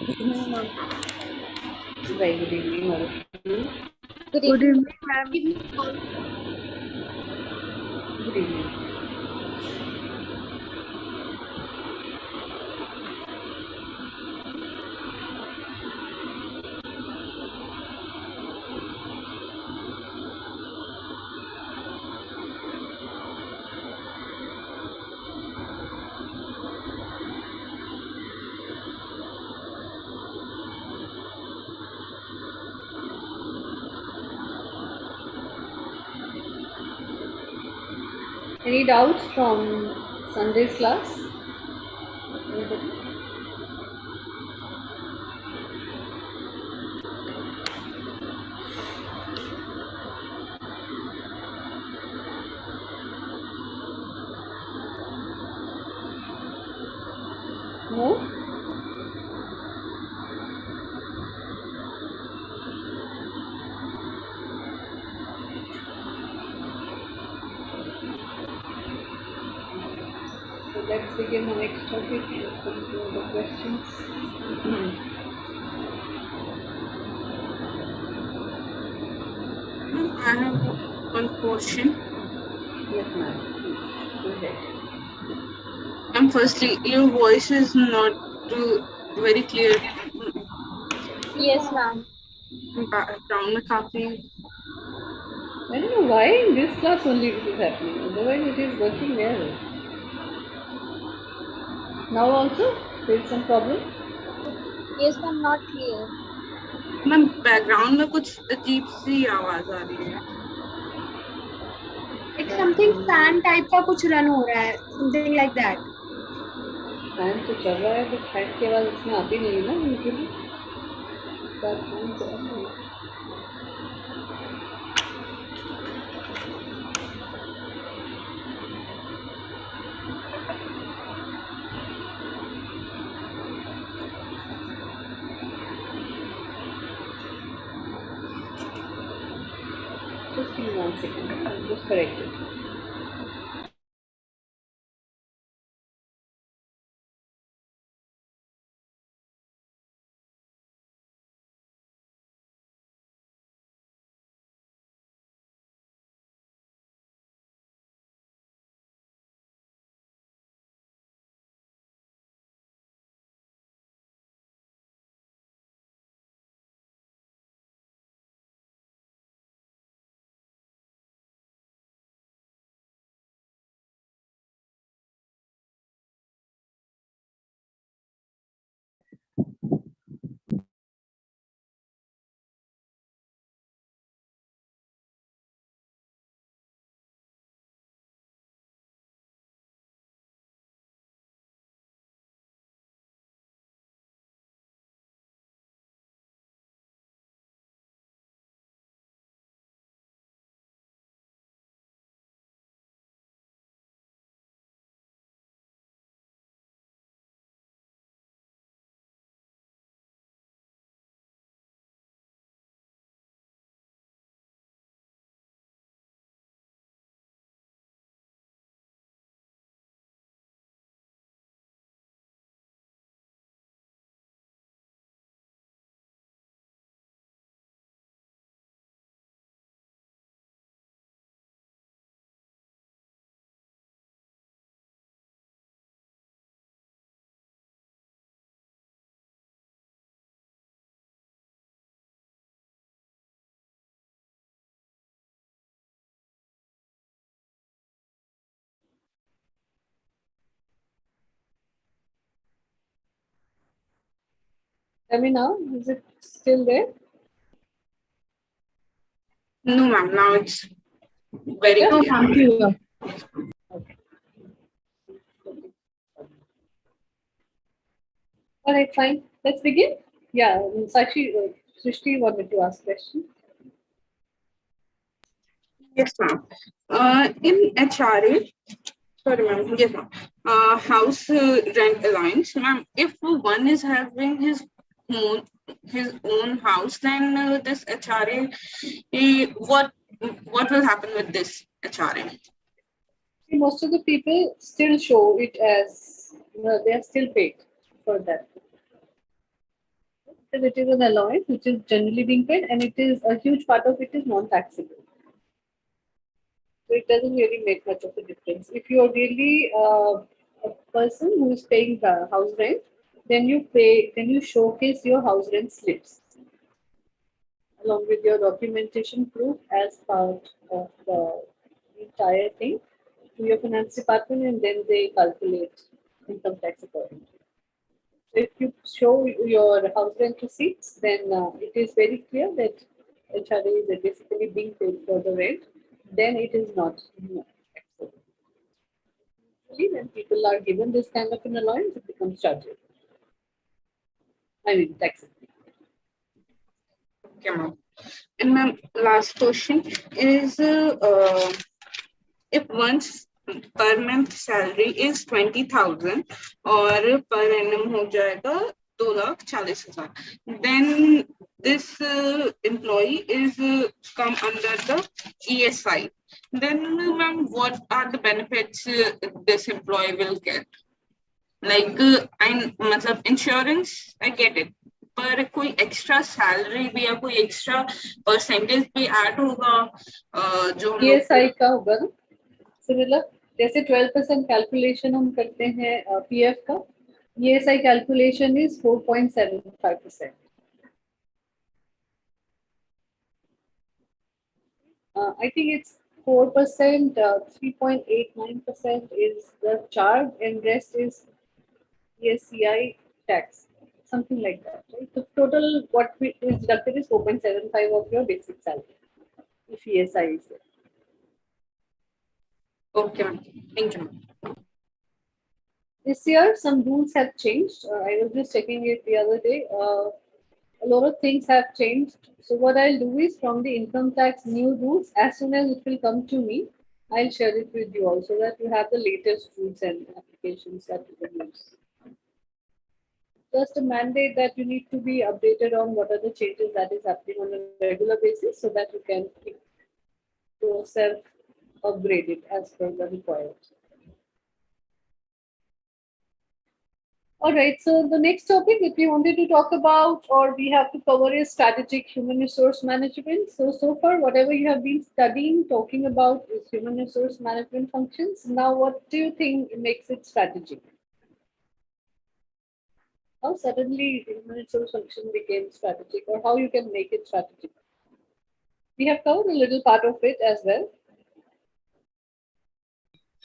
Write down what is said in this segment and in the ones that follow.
Very good evening, all of you. Good Good evening. evening, ma'am. Good evening. Any doubts from Sunday's class? Anybody? No? So let's begin the next topic. Open to the questions. I have one question. Yes, ma'am. Please, go ahead. And firstly, your voice is not very clear. Yes, ma'am. Background में काफी I don't know why in this class only it is happening. Otherwise, it is working well. Now also, there is some problem. Yes, ma'am. Not clear. Ma'am background में कुछ अजीब सी आवाज आ रही है. It's something fan type का कुछ run हो रहा है. Something like that. फैन तो चल रहा है, बट फैन की आवाज़ इसमें आती नहीं है ना यूजुअली. फैन चल रहा है. Just give me 1 second. I'll just correct it. Tell me now, is it still there? No, ma'am. Now it's very No, clear. Okay. All right, fine. Let's begin. Yeah, Sakshi, Srishti wanted to ask a question. Yes, ma'am. In HRA, sorry, ma'am. Yes, ma'am. House rent allowance, ma'am. If one is having his own house, then this HRA, what will happen with this HRA? Most of the people still show it as they are still paid for that. Because it is an allowance which is generally being paid, and it is a huge part of it is non-taxable. So it doesn't really make much of a difference. If you are really a person who is paying the house rent, then you showcase your house rent slips along with your documentation proof as part of the entire thing to your finance department, and then they calculate income tax accordingly. So if you show your house rent receipts, then it is very clear that HRA is basically being paid for the rent. Then it is not taxable. Usually, when people are given this kind of an allowance, it becomes chargeable. I mean, taxable. Okay, ma'am. And ma'am, last question is if one's per month salary is 20,000 और per annum हो जाएगा 2,40,000, then this employee is come under the ESI. Then, ma'am, what are the benefits this employee will get? Like, मतलब insurance, I get it. पर कोई extra salary भी या कोई extra percentage भी ऐड होगा जो हम लोग ESI का होगा ना सिमिलर, जैसे 12% कैलकुलेशन हम करते हैं पीएफ का, ESI calculation is 4.75%. I think it's 4%, 3.89% is the charge, and rest is ESCI tax, something like that, right? So total what is deducted is 4.75 of your basic salary if ESI is there. Okay, ma'am. Thank you, ma'am. This year, some rules have changed. I was just checking it the other day. A lot of things have changed. So what I'll do is from the income tax new rules, as soon as it will come to me, I'll share it with you also, that you have the latest rules and applications that you can use. Just a mandate that you need to be updated on what are the changes that is happening on a regular basis, so that you can keep yourself upgraded as per the requirements. All right, so the next topic that we wanted to talk about or we have to cover is strategic human resource management. So far, whatever you have been studying, talking about is human resource management functions. Now, what do you think makes it strategic? How suddenly human resource function became strategic, or how you can make it strategic? We have covered a little part of it as well.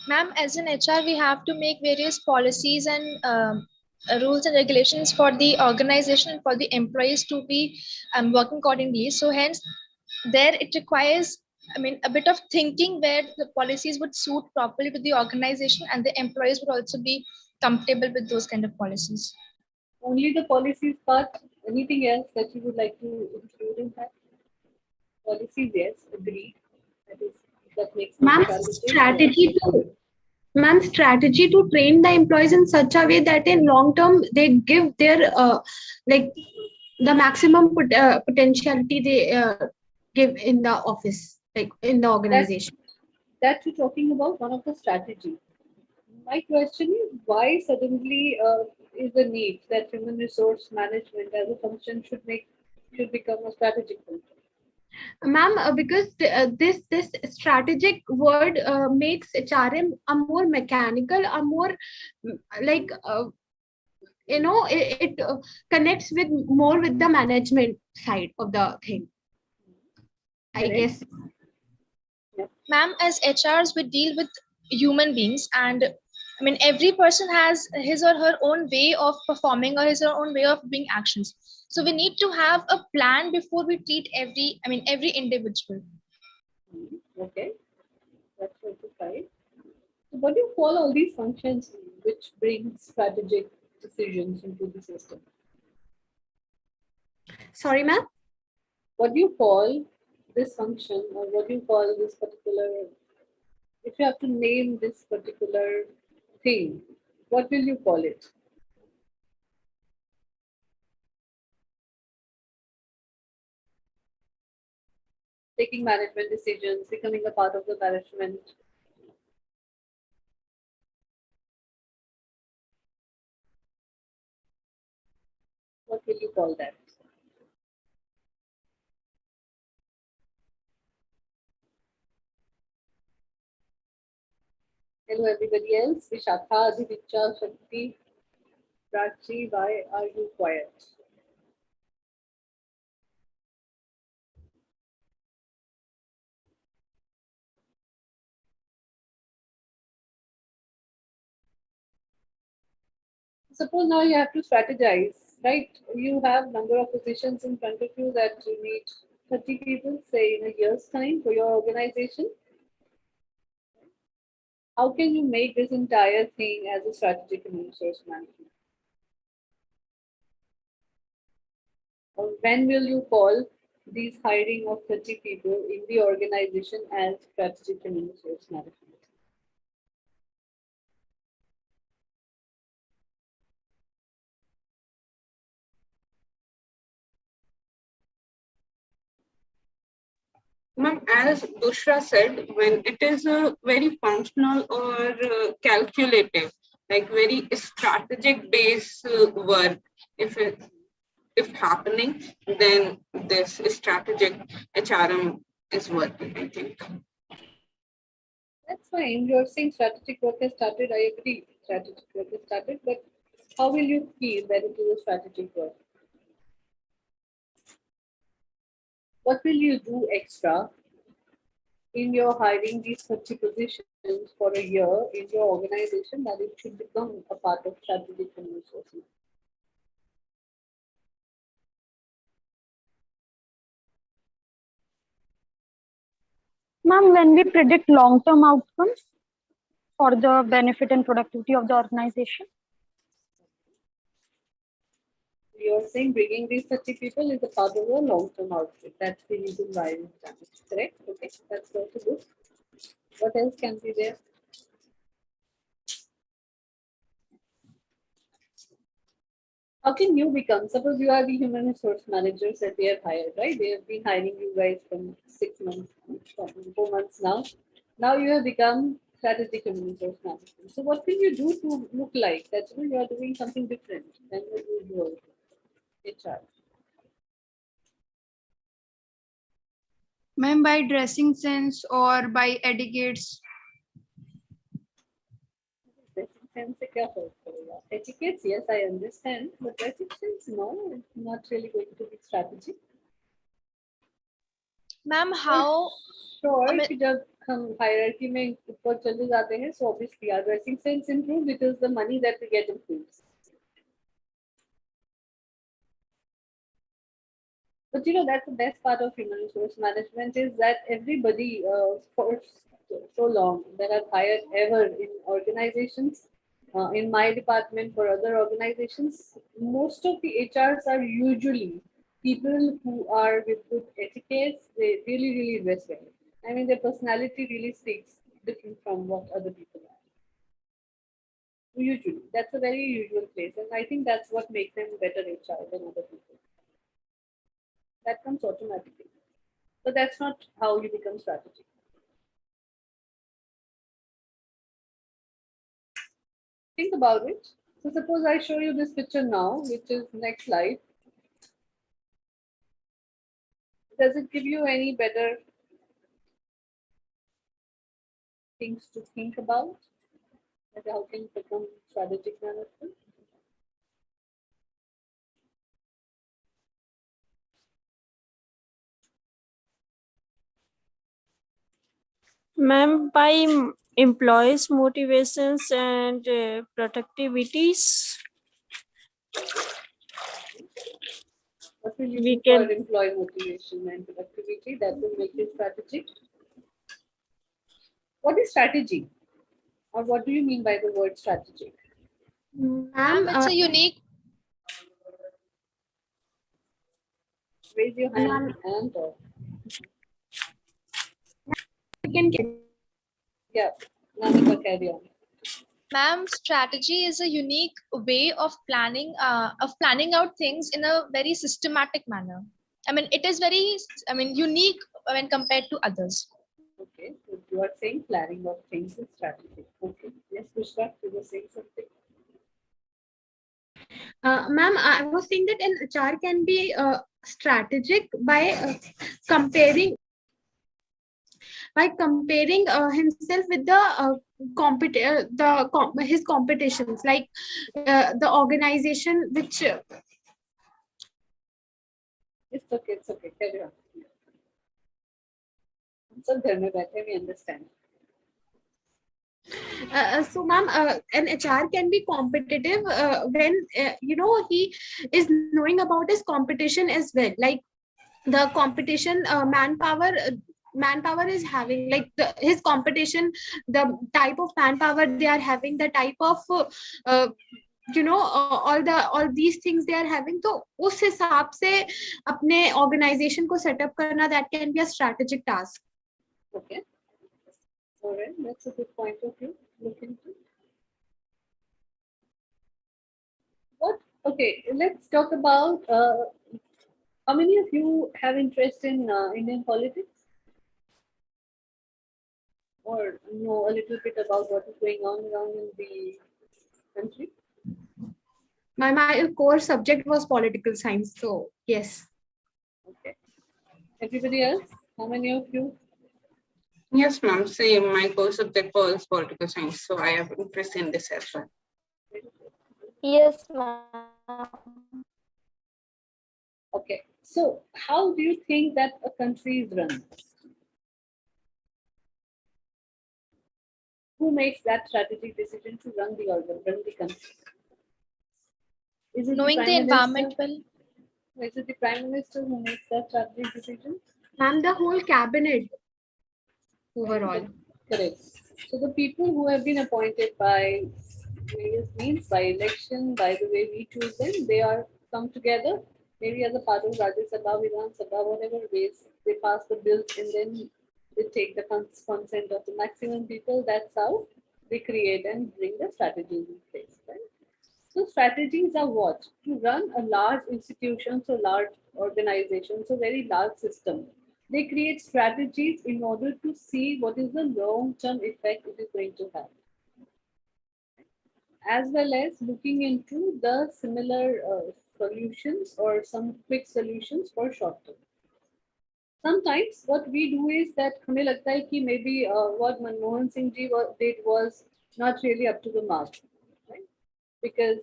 Ma'am, as an HR, we have to make various policies and rules and regulations for the organization and for the employees to be working accordingly. So hence, there it requires, a bit of thinking where the policies would suit properly to the organization and the employees would also be comfortable with those kind of policies. Only the policies part. Anything else that you would like to include in that? Policies, yes, agreed. That makes Ma'am, strategy to train the employees in such a way that in long term they give their like the maximum potentiality they give in the office, like in the organization. That you're talking about one of the strategies. My question is, why suddenly is the need that human resource management as a function should become a strategic function? Ma'am, because this strategic word makes HRM a more mechanical, a more like it connects with more with the management side of the thing. I guess. Yeah. Ma'am, as HRs, we deal with human beings, and every person has his or her own way of performing or his or her own way of doing actions. So we need to have a plan before we treat every individual. Okay, that's also fine. So what do you call all these functions which bring strategic decisions into the system? Sorry, ma'am? What do you call this function, or what do you call this particular, if you have to name this particular thing, what will you call it? Taking management decisions, becoming a part of the management. What will you call that? Hello, everybody else. Vishakha, Adhivicha, Shakti, Prachi, why are you quiet? Suppose now you have to strategize, right? You have number of positions in front of you that you need 30 people, say in a year's time for your organization. How can you make this entire thing as a strategic and resource management? Or when will you call these hiring of 30 people in the organization as strategic and resource management? Ma'am, as Bushra said, when it is a very functional or calculative, like very strategic based work, if it if happening, then this strategic HRM is working, I think. That's fine. You're saying strategic work has started. I agree. Strategic work has started, but how will you feel when it is a strategic work? What will you do extra in your hiring these 30 positions for a year in your organization that it should become a part of strategic and resourcing? Ma'am, when we predict long-term outcomes for the benefit and productivity of the organization. You're saying bringing these 30 people is a part of a long-term outfit. That's the reason why we've done it. Correct? Okay, that's also good. What else can be there? How can you become, suppose you are the human resource managers that they have hired, right? They have been hiring you guys from 6 months, 4 months now. Now you have become strategic human resource management. So what will you do to look like that you are doing something different than your usual HR? Ma'am, by dressing sense or by etiquettes. Dressing sense से क्या फर्क पड़ेगा? Etiquettes, yes, I understand, but dressing sense, no, it's not really going to be strategic. Ma'am, how? Sure, कि जब हम hierarchy में ऊपर चले जाते हैं, so obviously our dressing sense improves because the money that we get improves. But that's the best part of human resource management is that everybody for so long that I've hired ever in organizations, in my department for other organizations, most of the HRs are usually people who are with good etiquettes. They really, really dress well. I mean, their personality really speaks different from what other people are. Usually, that's a very usual place, and I think that's what makes them better HR than other people. That comes automatically. But that's not how you become strategic. Think about it. So suppose I show you this picture now, which is next slide. Does it give you any better things to think about? Like how can you become strategic management? Ma'am, by employees' motivations and productivities, What will you we do can- for employee motivation and productivity that will make it strategic? What is strategy? Or what do you mean by the word strategic? Ma'am, it's a unique. Raise your hand and talk. Yeah, Nanika, carry on. Ma'am, strategy is a unique way of planning out things in a very systematic manner. I mean, it is very, unique when compared to others. Okay, so you are saying planning of things is strategic. Okay, yes, Bushra, you were saying something. Ma'am, I was saying that an HR can be strategic by comparing by comparing himself with the his competitions, like the organization which It's okay, it's okay. Carry on. So, घर में बैठे we understand. So ma'am, an HR can be competitive when he is knowing about his competition as well, like the competition manpower is having, like his competition, the type of manpower they are having, the type of all these things they are having. तो उस हिसाब से अपने organization को set up करना, that can be a strategic task. Okay. All right. That's a good point of view. Look into. What? Okay. Let's talk about how many of you have interest in Indian politics? Or know a little bit about what is going on around in the country? My core subject was political science, so yes. Okay. Everybody else? How many of you? Yes, ma'am. Same. My core subject was political science, so I have interest in this as well. Yes, ma'am. Okay. So, how do you think that a country is run? Who makes that strategic decision to run the country? Is it Knowing the Prime environment Minister? well. Is it the Prime Minister who makes that strategic decision? Ma'am, the whole cabinet overall. Correct. So the people who have been appointed by various means, by election, by the way we choose them, they are come together, maybe as a part of Rajya Sabha, Vidhan Sabha, whatever ways they pass the bills, and then they take the consent of the maximum people. That's how they create and bring the strategies in place. Right? So strategies are what? To run a large institution, so large organization, so very large system. They create strategies in order to see what is the long-term effect it is going to have, as well as looking into the similar solutions or some quick solutions for short term. Sometimes what we do is that हमें लगता है कि maybe what Manmohan Singh ji did was not really up to the mark, right? Because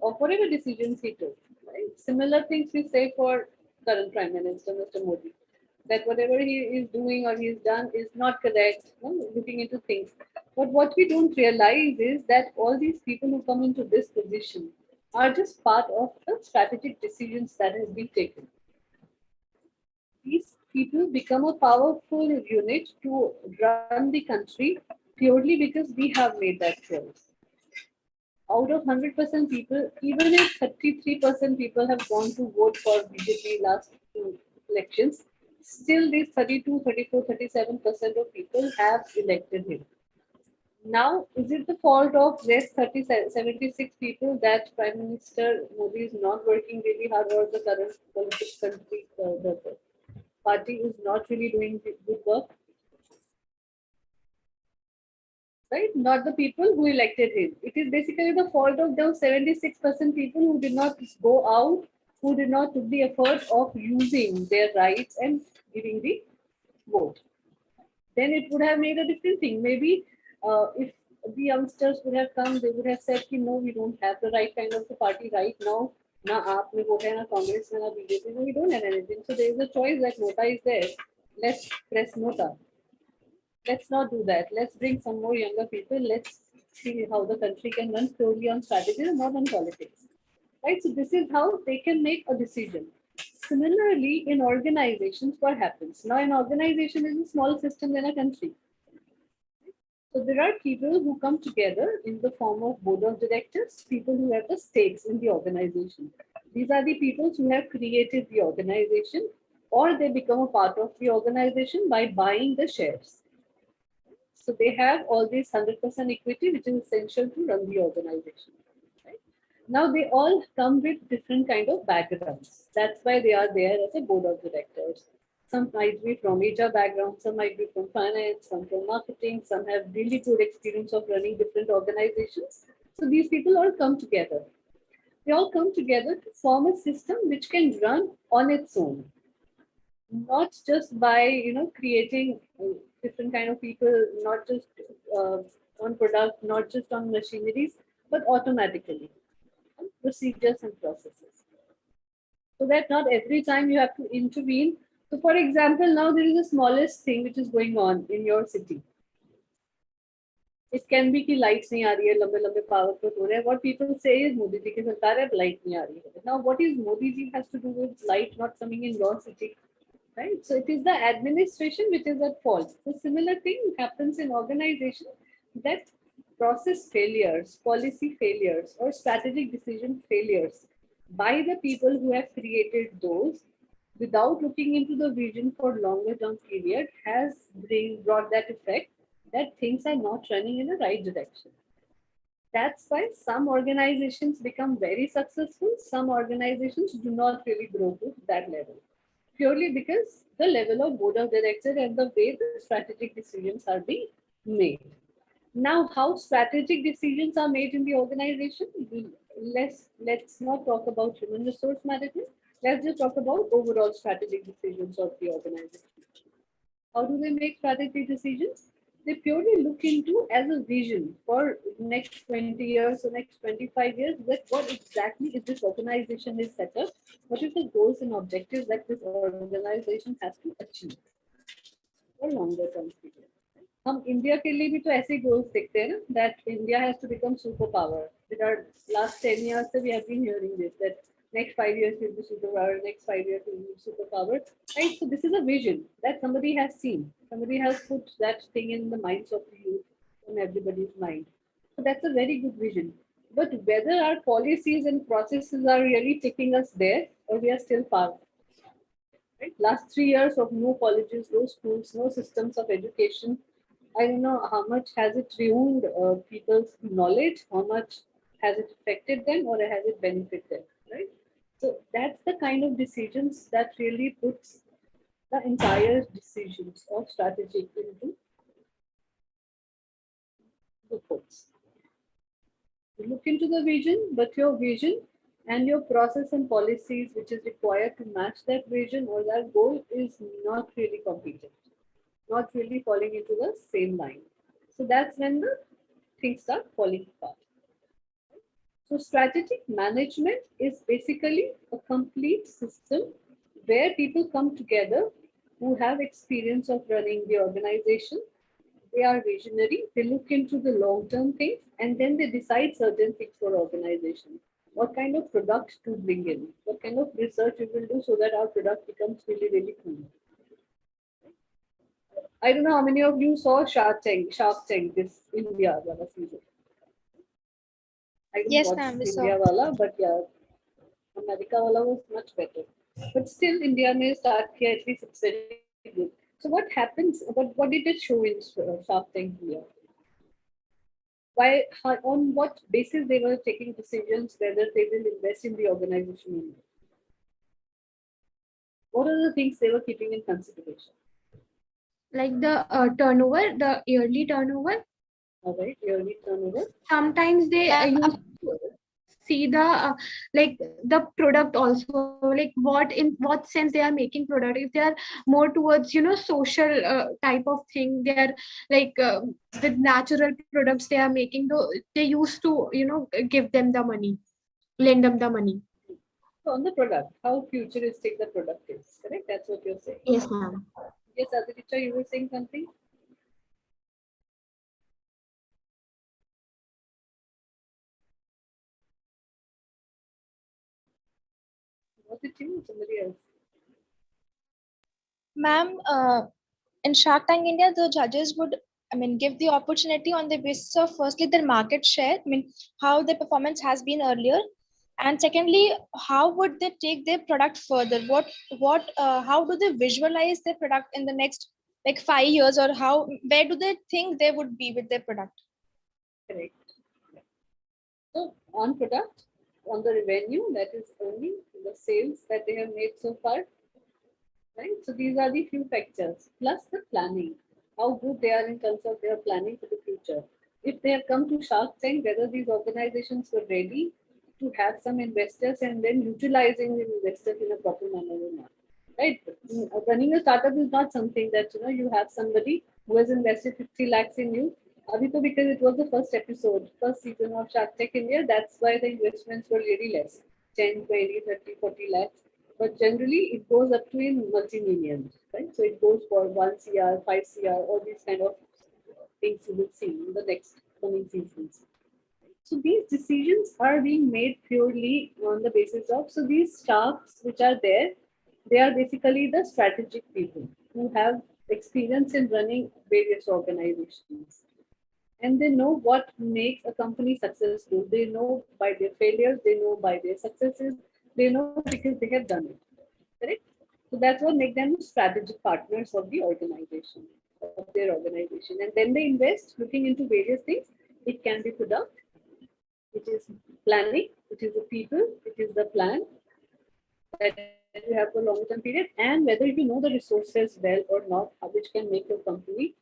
of whatever decisions he took, right? Similar things we say for current Prime Minister, Mr. Modi, that whatever he is doing or he's done is not correct, looking into things. But what we don't realize is that all these people who come into this position are just part of the strategic decisions that has been taken. These people become a powerful unit to run the country purely because we have made that choice. Out of 100% people, even if 33% people have gone to vote for BJP last two elections, still these 32, 34, 37% of people have elected him. Now, is it the fault of rest 76 people that Prime Minister Modi is not working really hard, or the current political country, the party is not really doing good work? Right? Not the people who elected him. It is basically the fault of those 76% people who did not go out, who did not take the effort of using their rights and giving the vote. Then it would have made a different thing. Maybe if the youngsters would have come, they would have said, no, we don't have the right kind of the party right now. Na aap mein vote hai, na Congress, na BJP, no, we don't have anything. So there is a choice that Nota is there. Let's press Nota. Let's not do that. Let's bring some more younger people. Let's see how the country can run purely on strategy and not on politics. Right? So this is how they can make a decision. Similarly, in organizations, what happens? Now, an organization is a small system in a country. So there are people who come together in the form of board of directors, people who have the stakes in the organization. These are the people who have created the organization, or they become a part of the organization by buying the shares. So they have all this 100% equity, which is essential to run the organization. Right? Now they all come with different kind of backgrounds. That's why they are there as a board of directors. Some might be from HR background, some might be from finance, some from marketing, some have really good experience of running different organizations. So these people all come together. They all come together to form a system which can run on its own. not just by creating different kind of people, not just uh, on product, not just on machineries, but automatically procedures and processes, so that not every time you have to intervene. So for example, now there is the smallest thing which is going on in your city. It can be कि lights नहीं आ रही है, लंबे लंबे power cut हो रहे हैं. What people say is Modi ji की सरकार है, light नहीं आ रही है. Now what is Modi ji has to do with light not coming in your city? Right? So it is the administration which is at fault. So similar thing happens in organization, that process failures, policy failures, or strategic decision failures by the people who have created those without looking into the vision for longer term period has brought that effect that things are not running in the right direction. That's why some organizations become very successful, some organizations do not really grow to that level, purely because the level of board of directors and the way the strategic decisions are being made. Now, how strategic decisions are made in the organization, let's not talk about human resource management. Let's just talk about overall strategic decisions of the organization. How do they make strategic decisions? They purely look into as a vision for next 20 years or next 25 years, that what exactly is this organization is set up, what is the goals and objectives that this organization has to achieve for longer term period. हम India के लिए भी तो ऐसे goals देखते हैं ना, that India has to become super power. With our last 10 years we have been hearing this, that next 5 years will be superpower, next 5 years will be superpower, right? So this is a vision that somebody has seen, somebody has put that thing in the minds of the youth, in everybody's mind. So that's a very good vision. But whether our policies and processes are really taking us there, or we are still far. Right? Last 3 years of no colleges, no schools, no systems of education. I don't know how much has it ruined people's knowledge, how much has it affected them, or has it benefited them, right? So that's the kind of decisions that really puts the entire decisions of strategic into the focus. You look into the vision, but your vision and your process and policies which is required to match that vision or that goal is not really competent, not really falling into the same line. So that's when the things start falling apart. So strategic management is basically a complete system where people come together who have experience of running the organization. They are visionary, they look into the long-term things, and then they decide certain things for organization. What kind of product to bring in, what kind of research we will do so that our product becomes really, really cool. I don't know how many of you saw Shark Tank this India wala season. I didn't Yes, watch ma'am, we saw. India wala, but yeah, America wala was much better. But still, India may start here, at least it's very good. So what happens? What did it show in Shark Tank here? On what basis they were taking decisions whether they will invest in the organization or not? What are the things they were keeping in consideration? Like the turnover, the yearly turnover. All right, yearly turnover. Sometimes they Ma'am, used to see the like the product also, like in what sense they are making product. If they are more towards social type of thing, they are like with natural products they are making, though they used to give them the money, lend them the money. So on the product, how futuristic the product is, correct? That's what you're saying. Yes, ma'am. Yes, Aditya, you were saying something? Was it you or somebody else? Ma'am, in Shark Tank India, the judges would, give the opportunity on the basis of firstly their market share, how their performance has been earlier, and secondly, how would they take their product further? How do they visualize their product in the next like 5 years, or where do they think they would be with their product? Correct. So on product, on the revenue that is earning, the sales that they have made so far, right? So these are the few factors, plus the planning, how good they are in terms of their planning for the future. If they have come to Shark Tank, whether these organizations were ready to have some investors and then utilizing the investors in a proper manner or not. right? Running a startup is not something that you have somebody who has invested 50 lakhs in you. Abhi because it was the first episode, first season of Shark Tank India, that's why the investments were really less, 10, 20, 30, 40 lakhs. But generally, it goes up to in multi-millions, right? So it goes for 1 CR, 5 CR, all these kind of things you will see in the next coming seasons. So these decisions are being made purely on the basis of, so these staffs which are there, they are basically the strategic people who have experience in running various organizations. And they know what makes a company successful. They know by their failures, they know by their successes, they know because they have done it. Correct? So that's what makes them strategic partners of the organization, of their organization. And then they invest looking into various things. It can be product, it is planning, it is the people, it is the plan that you have for long-term period, and whether you know the resources well or not, which can make your company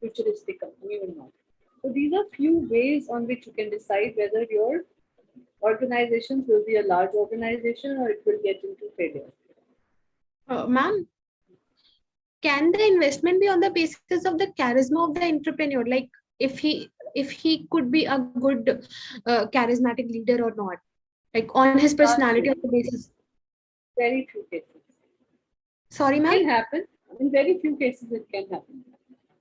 futuristic company or not. So these are few ways on which you can decide whether your organizations will be a large organization or it will get into failure. Ma'am, can the investment be on the basis of the charisma of the entrepreneur? Like if he could be a good charismatic leader or not, like on his personality on the basis. Very few cases. Sorry, It ma'am. can happen. In very few cases, it can happen.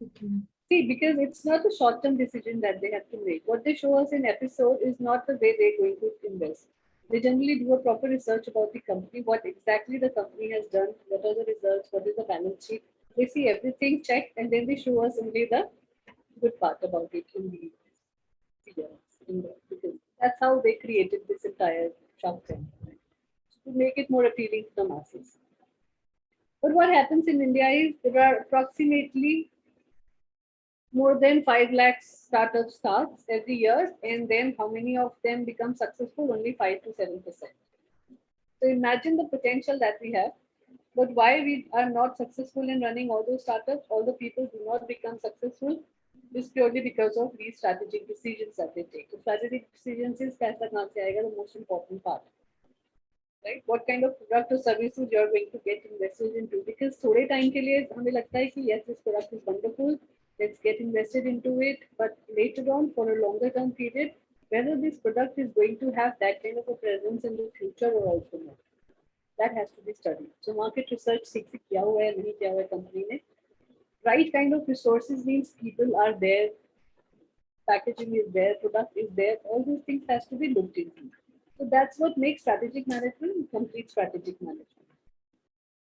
Okay. See, because it's not a short-term decision that they have to make. What they show us in episode is not the way they're going to invest. They generally do a proper research about the company, what exactly the company has done, what are the results, what is the balance sheet. They see everything checked, and then they show us only the good part about it in the videos. Because that's how they created this entire Shark Tank, right? To make it more appealing to the masses. But what happens in India is there are approximately more than 5 lakhs startup starts every year, and then how many of them become successful? Only 5 to 7%. So imagine the potential that we have. But why we are not successful in running all those startups, all the people do not become successful, is purely because of these strategic decisions that they take. So strategic decisions is paisa kahan se aayega, the most important part. Right? What kind of product or services you are going to get invested into? Because थोड़े time के लिए हमें लगता है कि yes, this product is wonderful, let's get invested into it. But later on, for a longer term period, whether this product is going to have that kind of a presence in the future or also not, that has to be studied. So market research सीख से क्या हुआ है नहीं क्या हुआ है company ने. Right kind of resources means people are there, packaging is there, product is there, all these things has to be looked into. So that's what makes strategic management complete strategic management.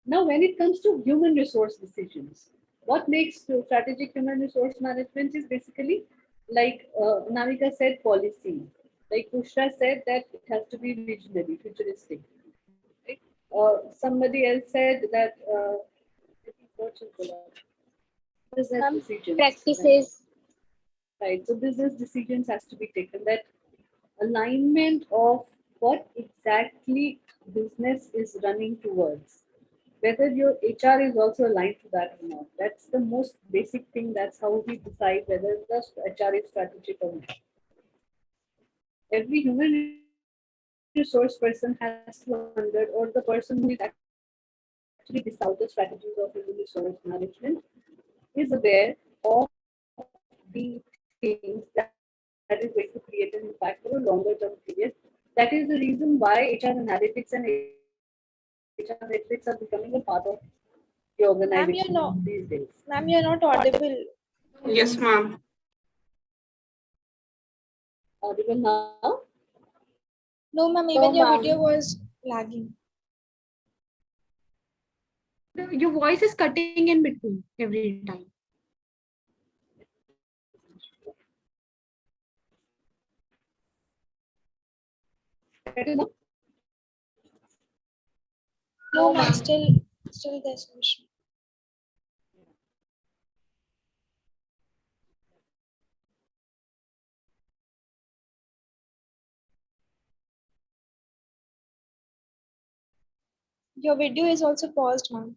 Now, when it comes to human resource decisions, what makes strategic human resource management is basically like Navika said, policies. Like Pushra said that it has to be visionary, futuristic. Right? Somebody else said that business decisions. Practices. Right. So business decisions has to be taken. That alignment of what exactly business is running towards, whether your HR is also aligned to that or not. That's the most basic thing. That's how we decide whether the HR is strategic or not. Every human resource person has to understand, or the person who is actually decide the strategies of human resource management is aware of the things that is going to create an impact for a longer term period. That is the reason why HR analytics and HR metrics are becoming a part of the organization these days. Ma'am, you're not audible. Yes, ma'am. Audible now? No, ma'am, No, even your ma'am. video was lagging. Your voice is cutting in between every time. Better now? No, ma'am, still there's an issue. Your video is also paused, ma'am.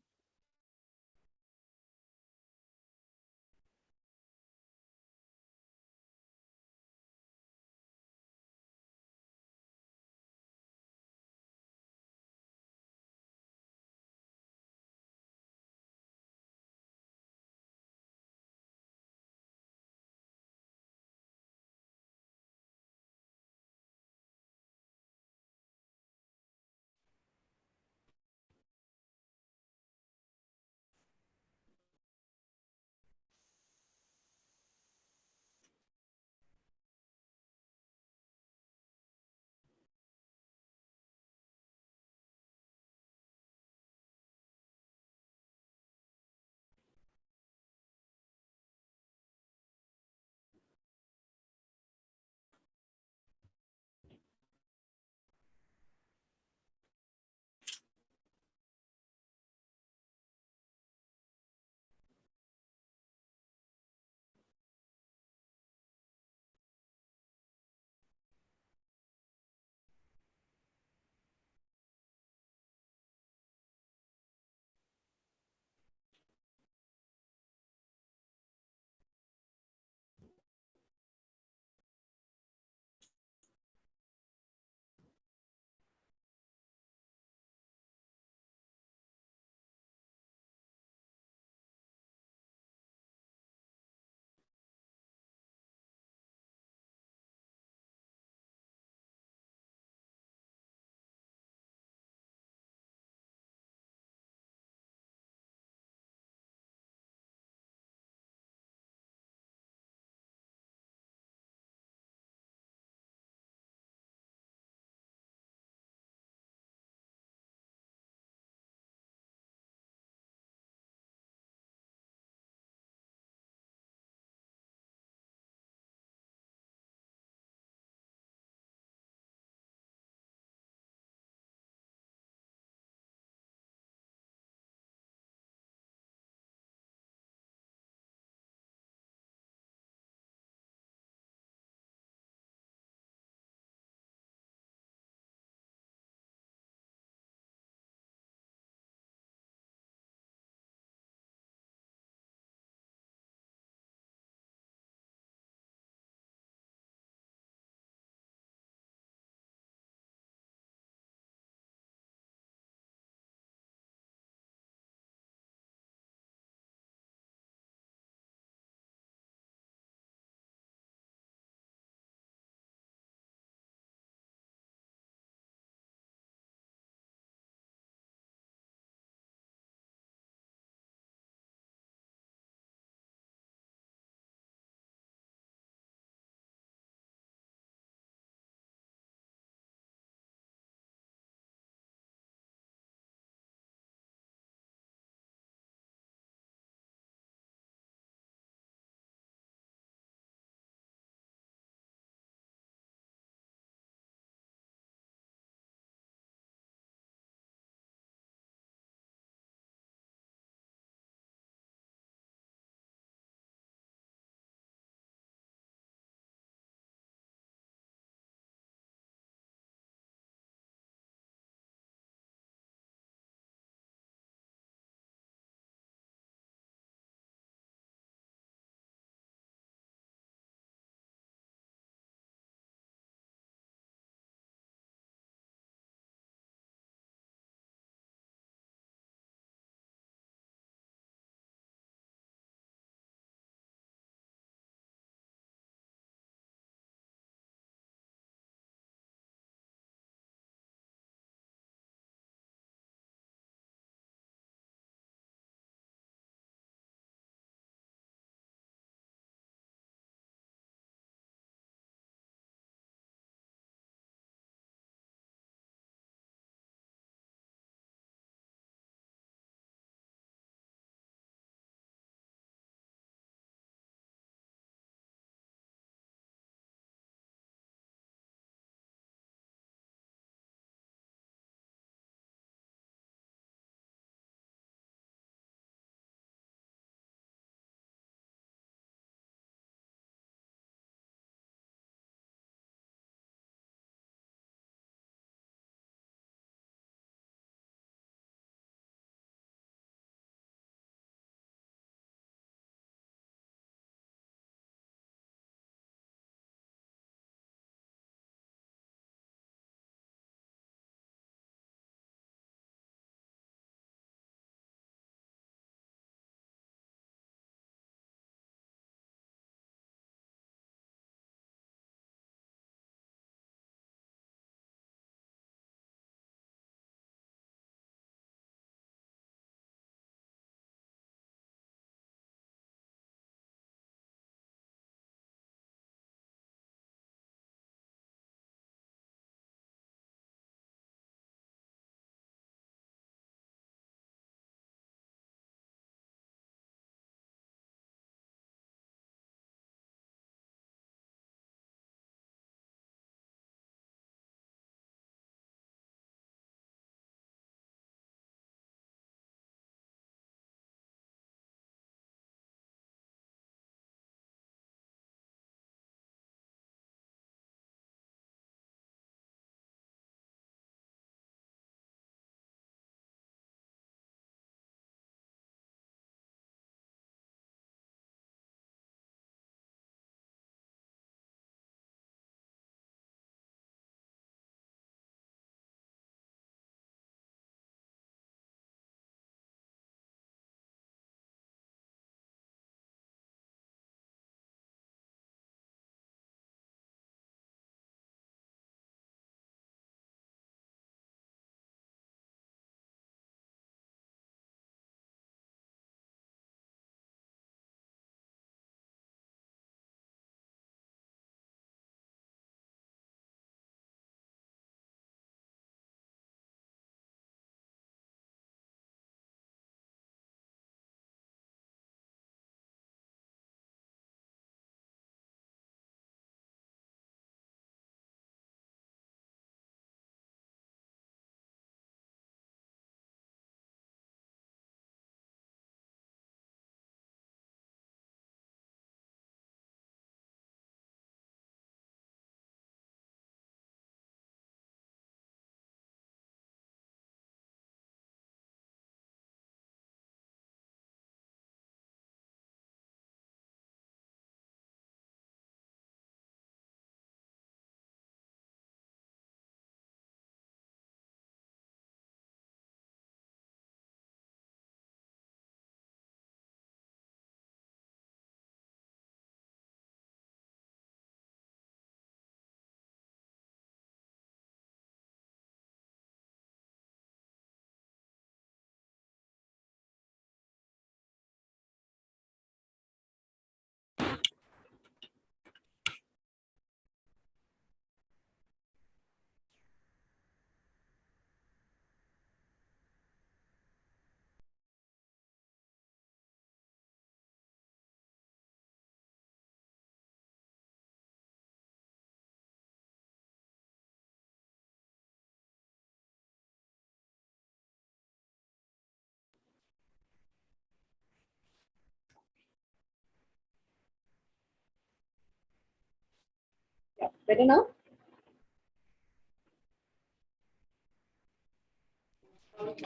Better now?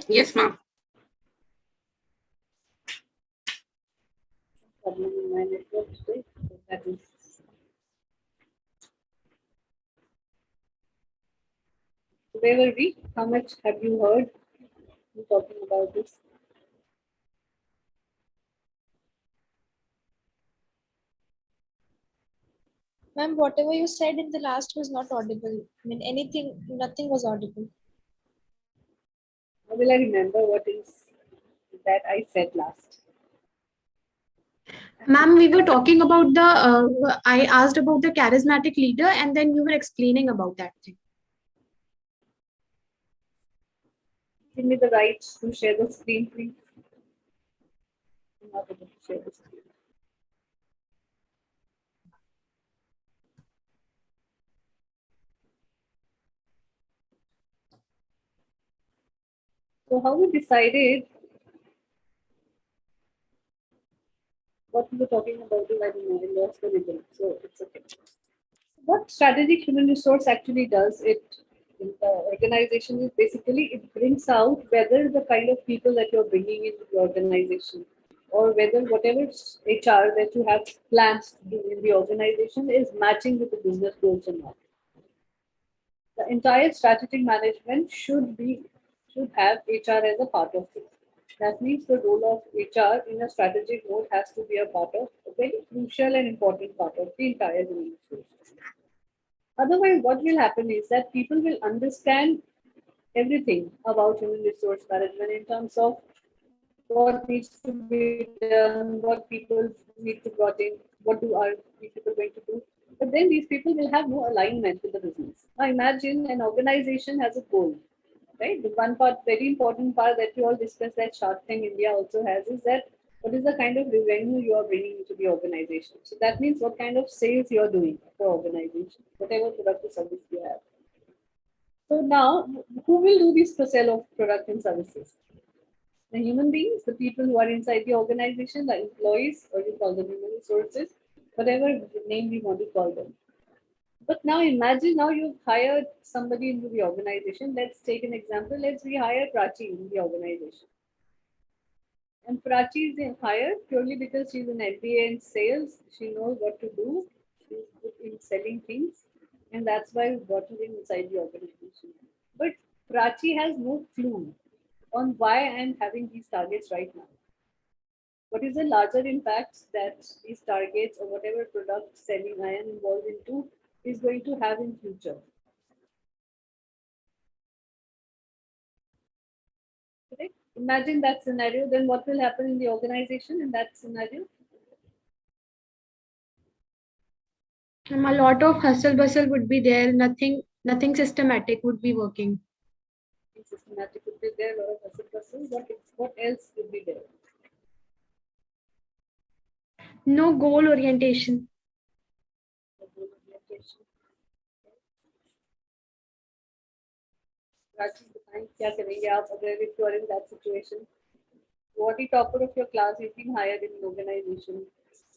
Yes, ma'am. Problem in my network today. So that is. Where were we? How much have you heard me talking about this? Ma'am, whatever you said in the last was not audible. I mean, anything, nothing was audible. How will I remember what is that I said last? Ma'am, we were talking about I asked about the charismatic leader, and then you were explaining about that thing. Give me the right to share the screen, please. I'm not able to share the screen. So how we decided what we were talking about, I don't know, I lost the rhythm, so it's okay. What strategic human resource actually does it in the organization is basically it brings out whether the kind of people that you're bringing into the organization or whether whatever HR that you have plans to do in the organization is matching with the business goals or not. The entire strategic management should have HR as a part of it. That means the role of HR in a strategic mode has to be a part of a very crucial and important part of the entire human resource. Otherwise, what will happen is that people will understand everything about human resource management in terms of what needs to be done, what people need to brought in, what do are these people going to do. But then these people will have no alignment with the business. Now imagine an organization has a goal, right? The one part, very important part that you all discussed that Shark Tank India also has is that what is the kind of revenue you are bringing into the organization. So that means what kind of sales you are doing for organization, whatever product or service you have. So now, who will do this sale of product and services? The human beings, the people who are inside the organization, the employees, or you call them human resources, whatever name we want to call them. But now imagine now you've hired somebody into the organization. Let's take an example. Let's rehire Prachi in the organization. And Prachi is hired purely because she's an MBA in sales. She knows what to do. She's good in selling things. And that's why we brought her inside the organization. But Prachi has no clue on why I'm having these targets right now. What is the larger impact that these targets or whatever product selling I am involved into is going to have in future? Correct? Imagine that scenario, then what will happen in the organization in that scenario? A lot of hustle bustle would be there. Nothing systematic would be working. Systematic would be there, a lot of hustle bustle. What else would be there? No goal orientation. Prachi बताएं क्या करेंगे आप अगर if you are in that situation? What is topper of your class? You've been hired in an organization.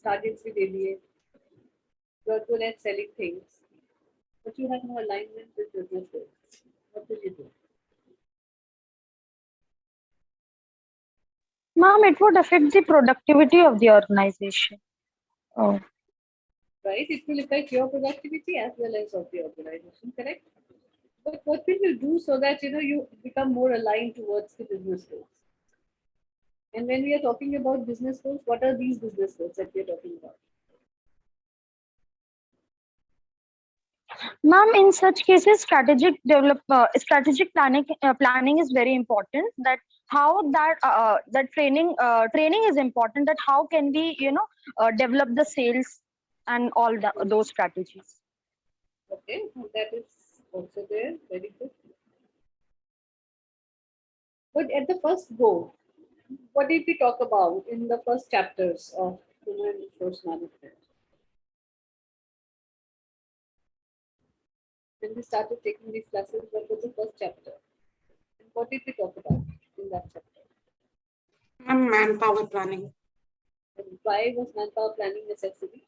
Targets भी दे दिए. You are good at selling things, but you have no alignment with business goals. What will you do? Ma'am, it would affect the productivity of the organization. Oh. Right? It will affect your productivity as well as of the organization, correct? But what will you do so that you become more aligned towards the business goals? And when we are talking about business goals, what are these business goals that we are talking about? Ma'am, in such cases, strategic planning is very important. That how that training is important. That how can we develop the sales and all those strategies. Okay, that is also there. Very good. But at the first go, what did we talk about in the first chapters of human resource management? When we started taking these classes, what was the first chapter? And what did we talk about in that chapter? Manpower planning. And why was manpower planning necessary?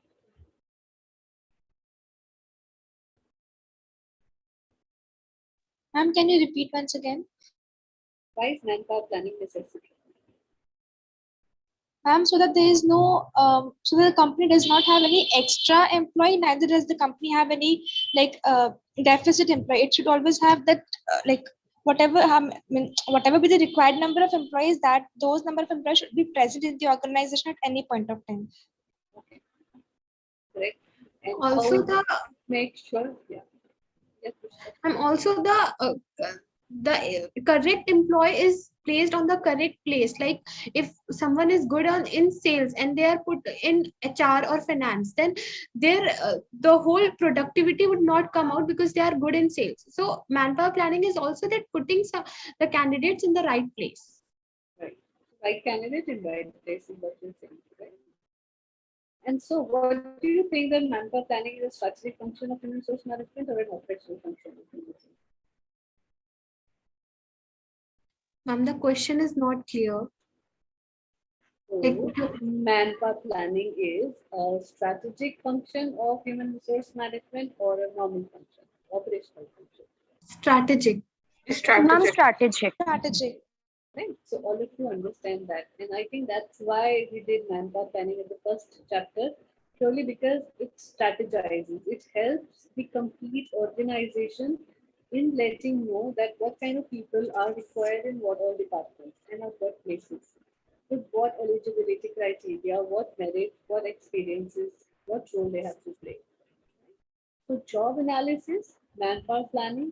Ma'am, can you repeat once again? Why is manpower planning necessary? Ma'am, so that there is no, so that the company does not have any extra employee, neither does the company have any deficit employee. It should always have that whatever whatever be the required number of employees, that those number of employees should be present in the organization at any point of time. Okay, correct. And Also how the make sure, yeah. Yes, Pushpa. and also the correct employee is placed on the correct place. Like if someone is good on in sales and they are put in HR or finance, then their the whole productivity would not come out because they are good in sales. So manpower planning is also that putting the candidates in the right place. Right. Right candidate in right place is what you're saying, right? And so what do you think that manpower planning is a strategic function of human resource management or an operational function of human resource? Ma'am, the question is not clear. Like, So manpower planning is a strategic function of human resource management or a normal function, operational function. strategic. Ma'am, Strategic. strategic. Strategy. Right. So all of you understand that. And I think that's why we did manpower planning in the first chapter, purely because it strategizes. It helps the complete organization in letting know that what kind of people are required in what all departments and at what places, with what eligibility criteria, what merit, what experiences, what role they have to play. So job analysis, manpower planning,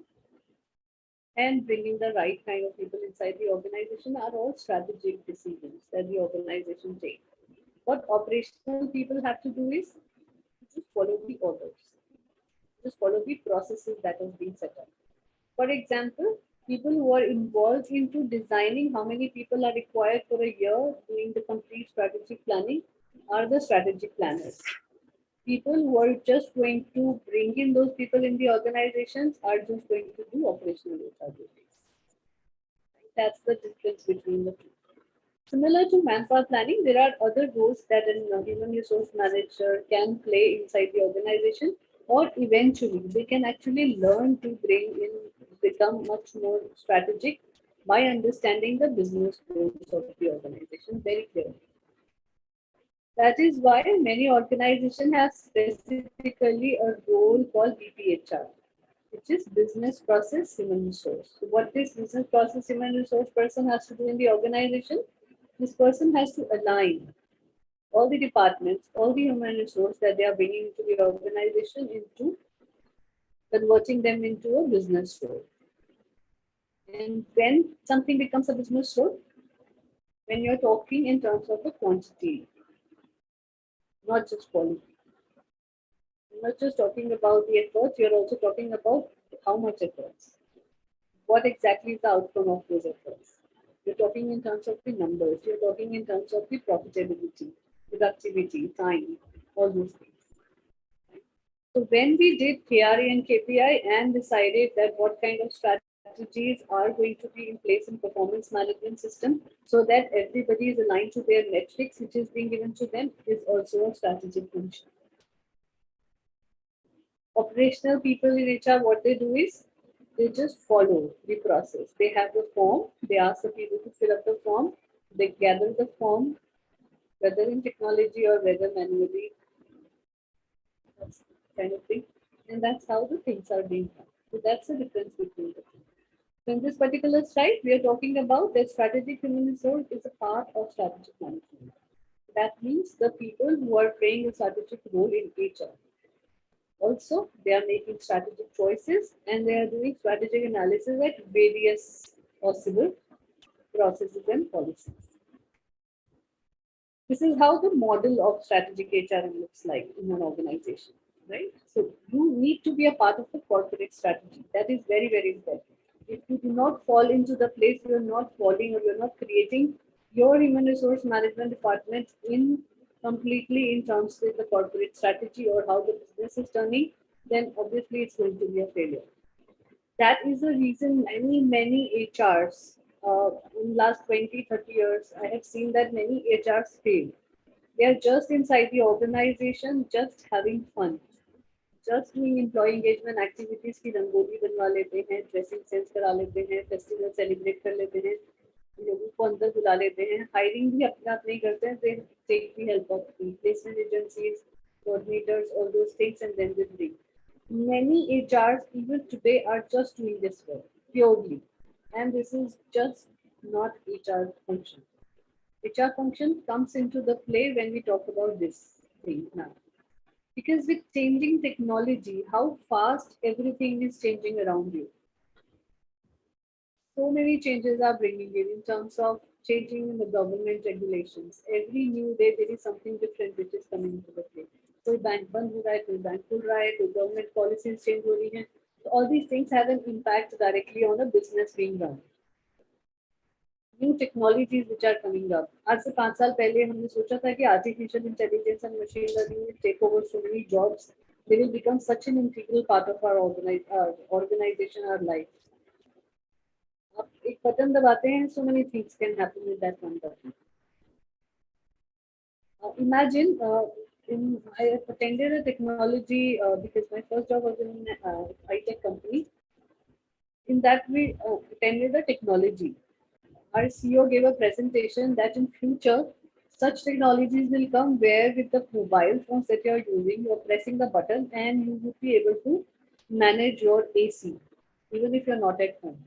and bringing the right kind of people inside the organization are all strategic decisions that the organization takes. What operational people have to do is just follow the orders, just follow the processes that has been set up. For example, people who are involved into designing how many people are required for a year doing the complete strategic planning are the strategic planners. People who are just going to bring in those people in the organizations are just going to do operational HR duties. That's the difference between the two. Similar to manpower planning, there are other roles that a human resource manager can play inside the organization, or eventually they can actually learn to bring in, become much more strategic by understanding the business goals of the organization very clearly. That is why many organizations have specifically a role called BPHR, which is business process human resource. So what this business process human resource person has to do in the organization, this person has to align all the departments, all the human resource that they are bringing into the organization into converting them into a business role. And when something becomes a business role, when you're talking in terms of the quantity, not just quality. You're not just talking about the efforts, you're also talking about how much efforts. What exactly is the outcome of those efforts? You're talking in terms of the numbers, you're talking in terms of the profitability, productivity, time, all those things. So when we did KRA and KPI and decided that what kind of strategies are going to be in place in performance management system so that everybody is aligned to their metrics which is being given to them is also a strategic function. Operational people in HR, what they do is they just follow the process. They have the form, they ask the people to fill up the form, they gather the form, whether in technology or whether manually, that's kind of thing. And that's how the things are being done. So that's the difference between the two. So in this particular slide, we are talking about that strategic human resource is a part of strategic management. That means the people who are playing a strategic role in HR. Also, they are making strategic choices and they are doing strategic analysis at various possible processes and policies. This is how the model of strategic HR looks like in an organization, right? So you need to be a part of the corporate strategy. That is very, very important. If you do not fall into the place, you're not falling or you're not creating your human resource management department in completely in terms with the corporate strategy or how the business is turning, then obviously it's going to be a failure. That is the reason many HRs in last 20, 30 years, I have seen that many HRs fail. They are just inside the organization, just having fun, just doing employee engagement activities की रंगोली बनवा लेते हैं, dressing sense करा लेते हैं, festival celebrate कर लेते हैं, लोगों को अंदर बुला लेते हैं, hiring भी अपने आप नहीं करते हैं, they take the help of the placement agencies, coordinators, all those things, and then they bring. Many HRs even today are just doing this work purely, and this is just not HR function. HR function comes into the play when we talk about this thing now. Because with changing technology, how fast everything is changing around you. So many changes are bringing in terms of changing in the government regulations. Every new day there is something different which is coming into the play. कोई bank बंद हो रहा है, कोई bank खुल रहा है, कोई government policies change हो रही हैं. So all these things have an impact directly on a business being run. New technologies which are coming up. आज से 5 साल पहले हमने सोचा था कि artificial intelligence and machine learning will take over so many jobs. They will become such an integral part of our organization, our life. आप एक बटन दबाते हैं, so many things can happen with that one button. Imagine, I attended a technology because my first job was in a high-tech company. In that we attended a technology. Our CEO gave a presentation that in future, such technologies will come where with the mobile phones that you are using, you are pressing the button and you will be able to manage your AC, even if you're not at home.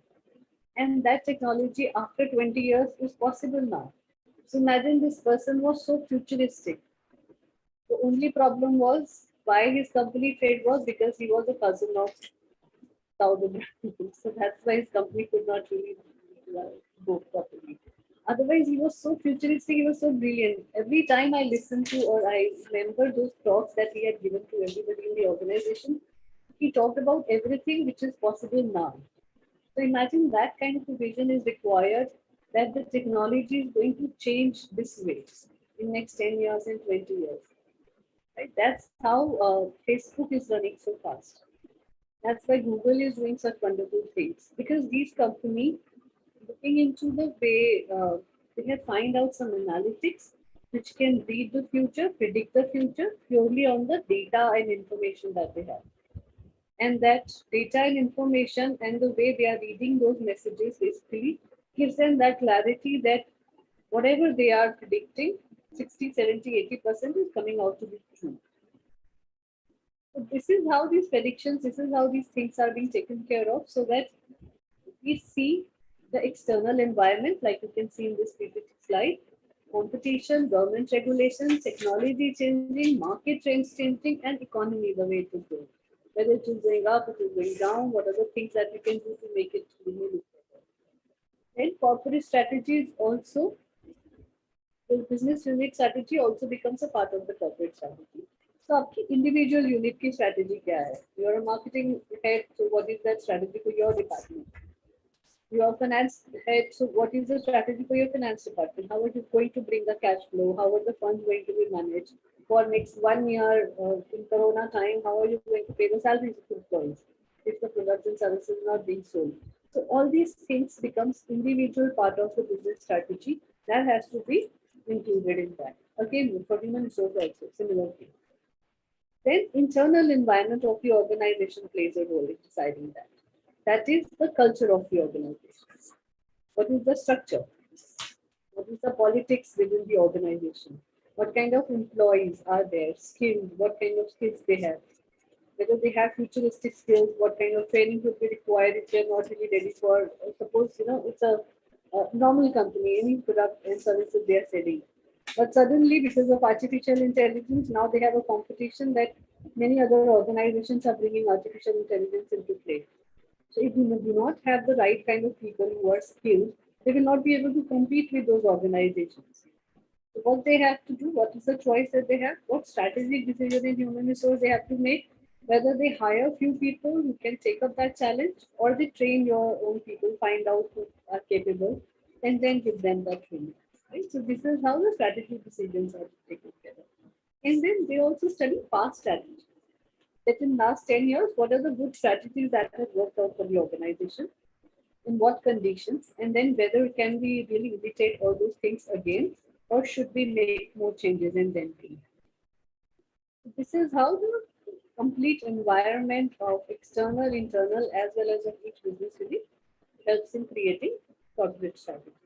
And that technology after 20 years is possible now. So imagine this person was so futuristic. The only problem was why his company failed was because he was a cousin of Saudi. So that's why his company could not really go properly. Otherwise, he was so futuristic, he was so brilliant. Every time I listen to or I remember those talks that he had given to everybody in the organization, he talked about everything which is possible now. So imagine that kind of a vision is required, that the technology is going to change this way in next 10 years and 20 years. Right? That's how Facebook is running so fast. That's why Google is doing such wonderful things, because these companies looking into the way they have find out some analytics which can read the future, predict the future purely on the data and information that they have. And that data and information and the way they are reading those messages basically gives them that clarity that whatever they are predicting, 60, 70, 80% is coming out to be true. So this is how these predictions, this is how these things are being taken care of, so that we see the external environment, like you can see in this PPT slide, competition, government regulations, technology changing, market trends changing, and economy the way it is going. Whether it is going up, it is going down, what are the things that we can do to make it really look better. And corporate strategies also, the business unit strategy also becomes a part of the corporate strategy. So आपकी individual unit की strategy क्या है? You are a marketing head, so what is that strategy for your department? You are finance head, so what is the strategy for your finance department? How are you going to bring the cash flow? How are the funds going to be managed? For next 1 year in Corona time, how are you going to pay the salaries of employees if the products and services are not being sold? So all these things becomes individual part of the business strategy that has to be included in that. Again, for human resource also, similar thing. Then internal environment of the organization plays a role in deciding that. That is the culture of the organization. What is the structure? What is the politics within the organization? What kind of employees are there? Skilled? What kind of skills they have? Whether they have futuristic skills? What kind of training would be required if they're not really ready for? Suppose it's a normal company, any product and services they are selling. But suddenly, because of artificial intelligence, now they have a competition that many other organizations are bringing artificial intelligence into play. So if you do not have the right kind of people who are skilled, they will not be able to compete with those organizations. So what they have to do, what is the choice that they have, what strategic decision in human resource they have to make, whether they hire a few people who can take up that challenge, or they train your own people, find out who are capable, and then give them that training. Right? So this is how the strategic decisions are taken care of. And then they also study past strategies. That in last 10 years, what are the good strategies that have worked out for the organization, in what conditions, and then whether can we really imitate all those things again, or should we make more changes and then be. This is how the complete environment of external, internal, as well as of each business unit helps in creating corporate strategy.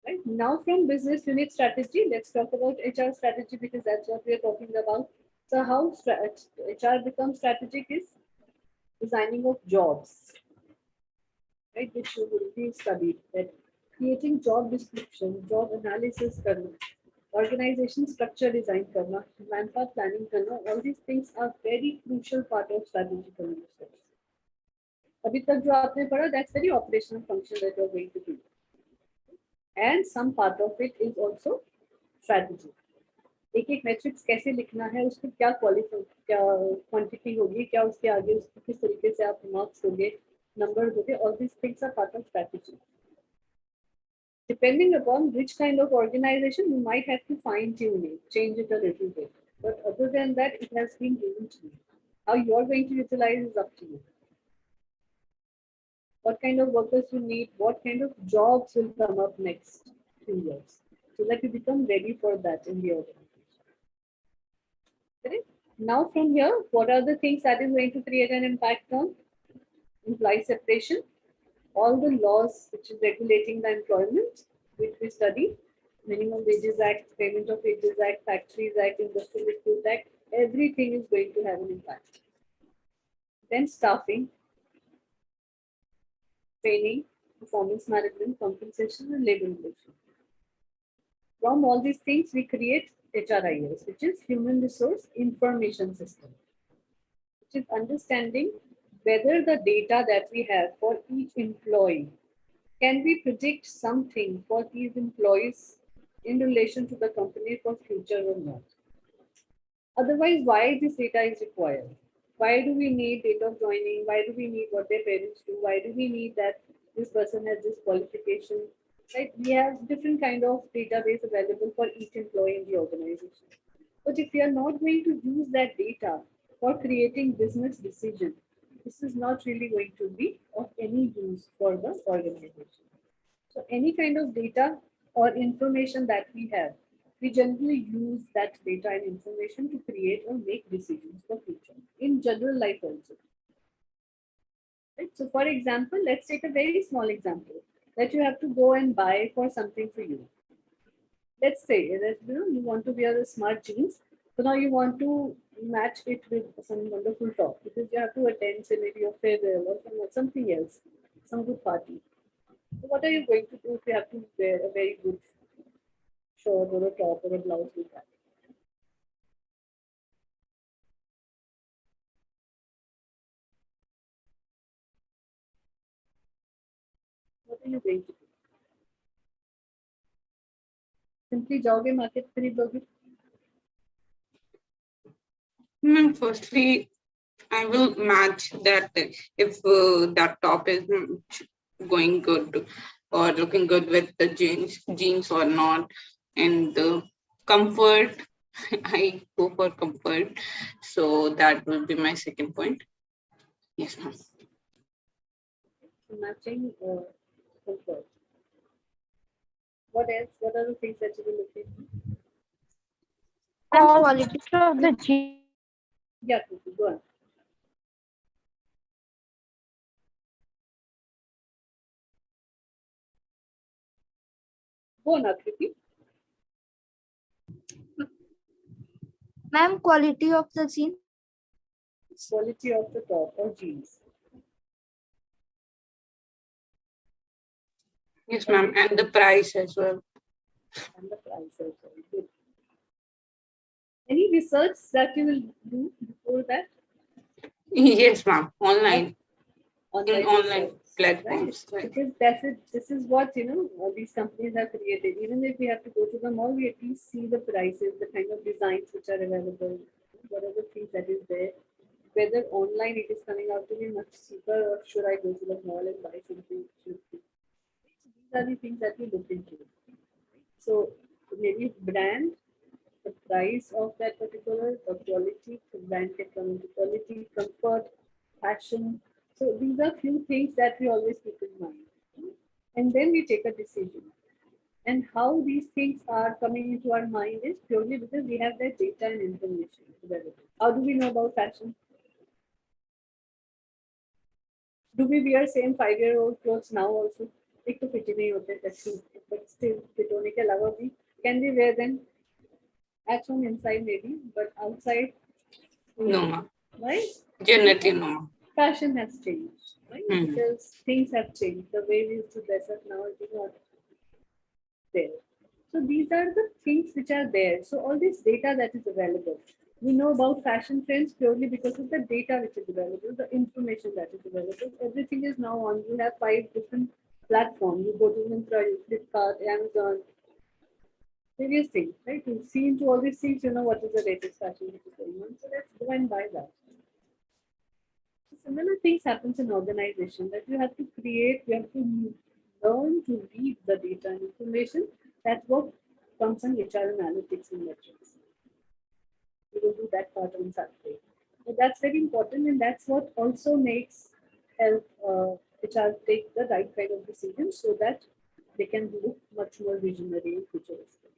Right now, from business unit strategy, let's talk about HR strategy because that's what we are talking about. So, how HR becomes strategic is designing of jobs, right? Which you will be studied that creating job description, job analysis, करना, organization structure design करना, manpower planning करना, all these things are very crucial part of strategic analysis. अभी तक जो आपने पढ़ा, that's very operational function that you're going to do. And some part of it is also strategy. एक एक matrix कैसे लिखना है, उसको क्या क्वांटिटी होगी, क्या उसके आगे उसको किस तरीके से आप मार्क्स दोगे, नंबर दोगे, all these things are part of strategy. Depending upon which kind of organization, you might have to fine tune it, change it a little bit. But other than that, it has been given to you. How you are going to utilize is up to you. What kind of workers you need, what kind of jobs will come up next few years, so that you become ready for that in the organization. Correct? Now from here, what are the things that is going to create an impact on employee separation? All the laws which is regulating the employment, which we study, Minimum Wages Act, Payment of Wages Act, Factories Act, Industrial Dispute Act, everything is going to have an impact. Then staffing, training, performance management, compensation, and labor relations. From all these things, we create HRIS, which is Human Resource Information System, which is understanding whether the data that we have for each employee, can we predict something for these employees in relation to the company for future or not. Otherwise, why this data is required? Why do we need date of joining? Why do we need what their parents do? Why do we need that this person has this qualification? Right? We have different kind of database available for each employee in the organization. But if we are not going to use that data for creating business decisions, this is not really going to be of any use for the organization. So any kind of data or information that we have, we generally use that data and information to create or make decisions for future in general life also. Right? So for example, let's take a very small example that you have to go and buy for something for you. Let's say that you want to wear a smart jeans. So now you want to match it with some wonderful top because you have to attend, say, maybe a farewell or something else, some good party. So what are you going to do if you have to wear a very good shirt or a top or a blouse with that? What are you going to do? Simply जाओगे market खरीदोगे? Firstly, I will match that if that top is going good or looking good with the jeans or not, and the comfort, I go for comfort. So that will be my second point. Yes, ma'am. Matching comfort. What else? What are the things that you will look into? Quality of the jeans. Yeah, go on. Go on, Akriti. Ma'am, quality of the jeans. Quality of the top or jeans. Yes, ma'am, and the price as well. And the price also. Good. Any research that you will do before that? Yes, ma'am. Online. Online research, platforms. Right? Because this is what all these companies have created. Even if we have to go to the mall, we at least see the prices, the kind of designs which are available, what are the things that is there. Whether online it is coming out to be much cheaper, or should I go to the mall and buy something cheap? These are the things that we look into. So maybe brand, the price of that particular, the quality, the brand can come into quality, comfort, fashion. So these are few things that we always keep in mind. And then we take a decision. And how these things are coming into our mind is purely because we have that data and information available. How do we know about fashion? Do we wear same 5-year-old clothes now also? एक तो fit ही नहीं होते जैसे, but still fit होने के अलावा भी can we wear them at home inside maybe, but outside No, ma'am. right? Generally, no, ma'am. Fashion has changed, right? Hmm. Because things have changed. The way we used to dress up now is not there. So these are the things which are there. So all this data that is available. We know about fashion trends purely because of the data which is available, the information that is available. Everything is now on. You have 5 different platforms. You go to Myntra, you Flipkart, Amazon, various things, right? You see into all these things, you know what is the latest fashion which is going on. So let's go and buy that. Similar things happens in organization that you have to create, you have to learn to read the data and information. That's what comes in HR analytics and metrics. We will do that part on Saturday. But that's very important, and that's what also makes help HR take the right kind of decisions so that they can look much more visionary and futuristic.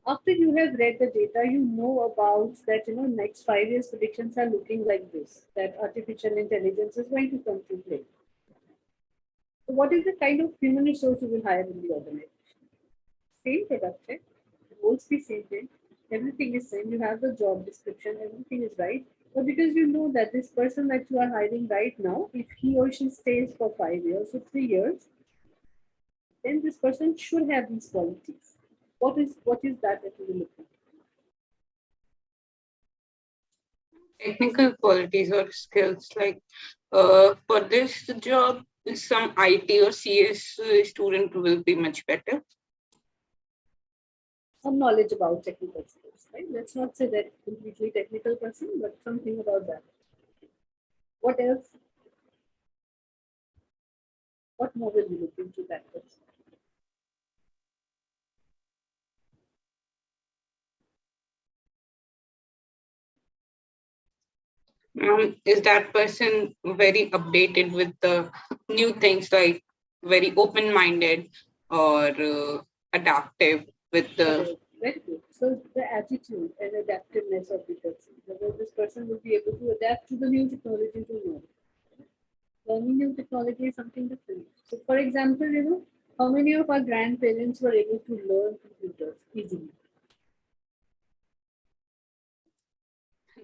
After you have read the data, you know about that, next 5 years predictions are looking like this, that artificial intelligence is going to come to play. So what is the kind of human resource you will hire in the organization? Same product, right? Roles be same thing. Everything is same. You have the job description, everything is right. But because you know that this person that you are hiring right now, if he or she stays for 5 years or 3 years, then this person should have these qualities. What is that you will look at? Technical qualities or skills, like for this job, some IT or CS student will be much better. Some knowledge about technical skills, right? Let's not say that completely technical person, but something about that. What else? What more will you look into that person? Is that person very updated with the new things, like very open-minded or adaptive with the Very good. So the attitude and adaptiveness of the person, whether this person will be able to adapt to the new technology to know. Learning new technology is something different. So for example, how many of our grandparents were able to learn computers easily?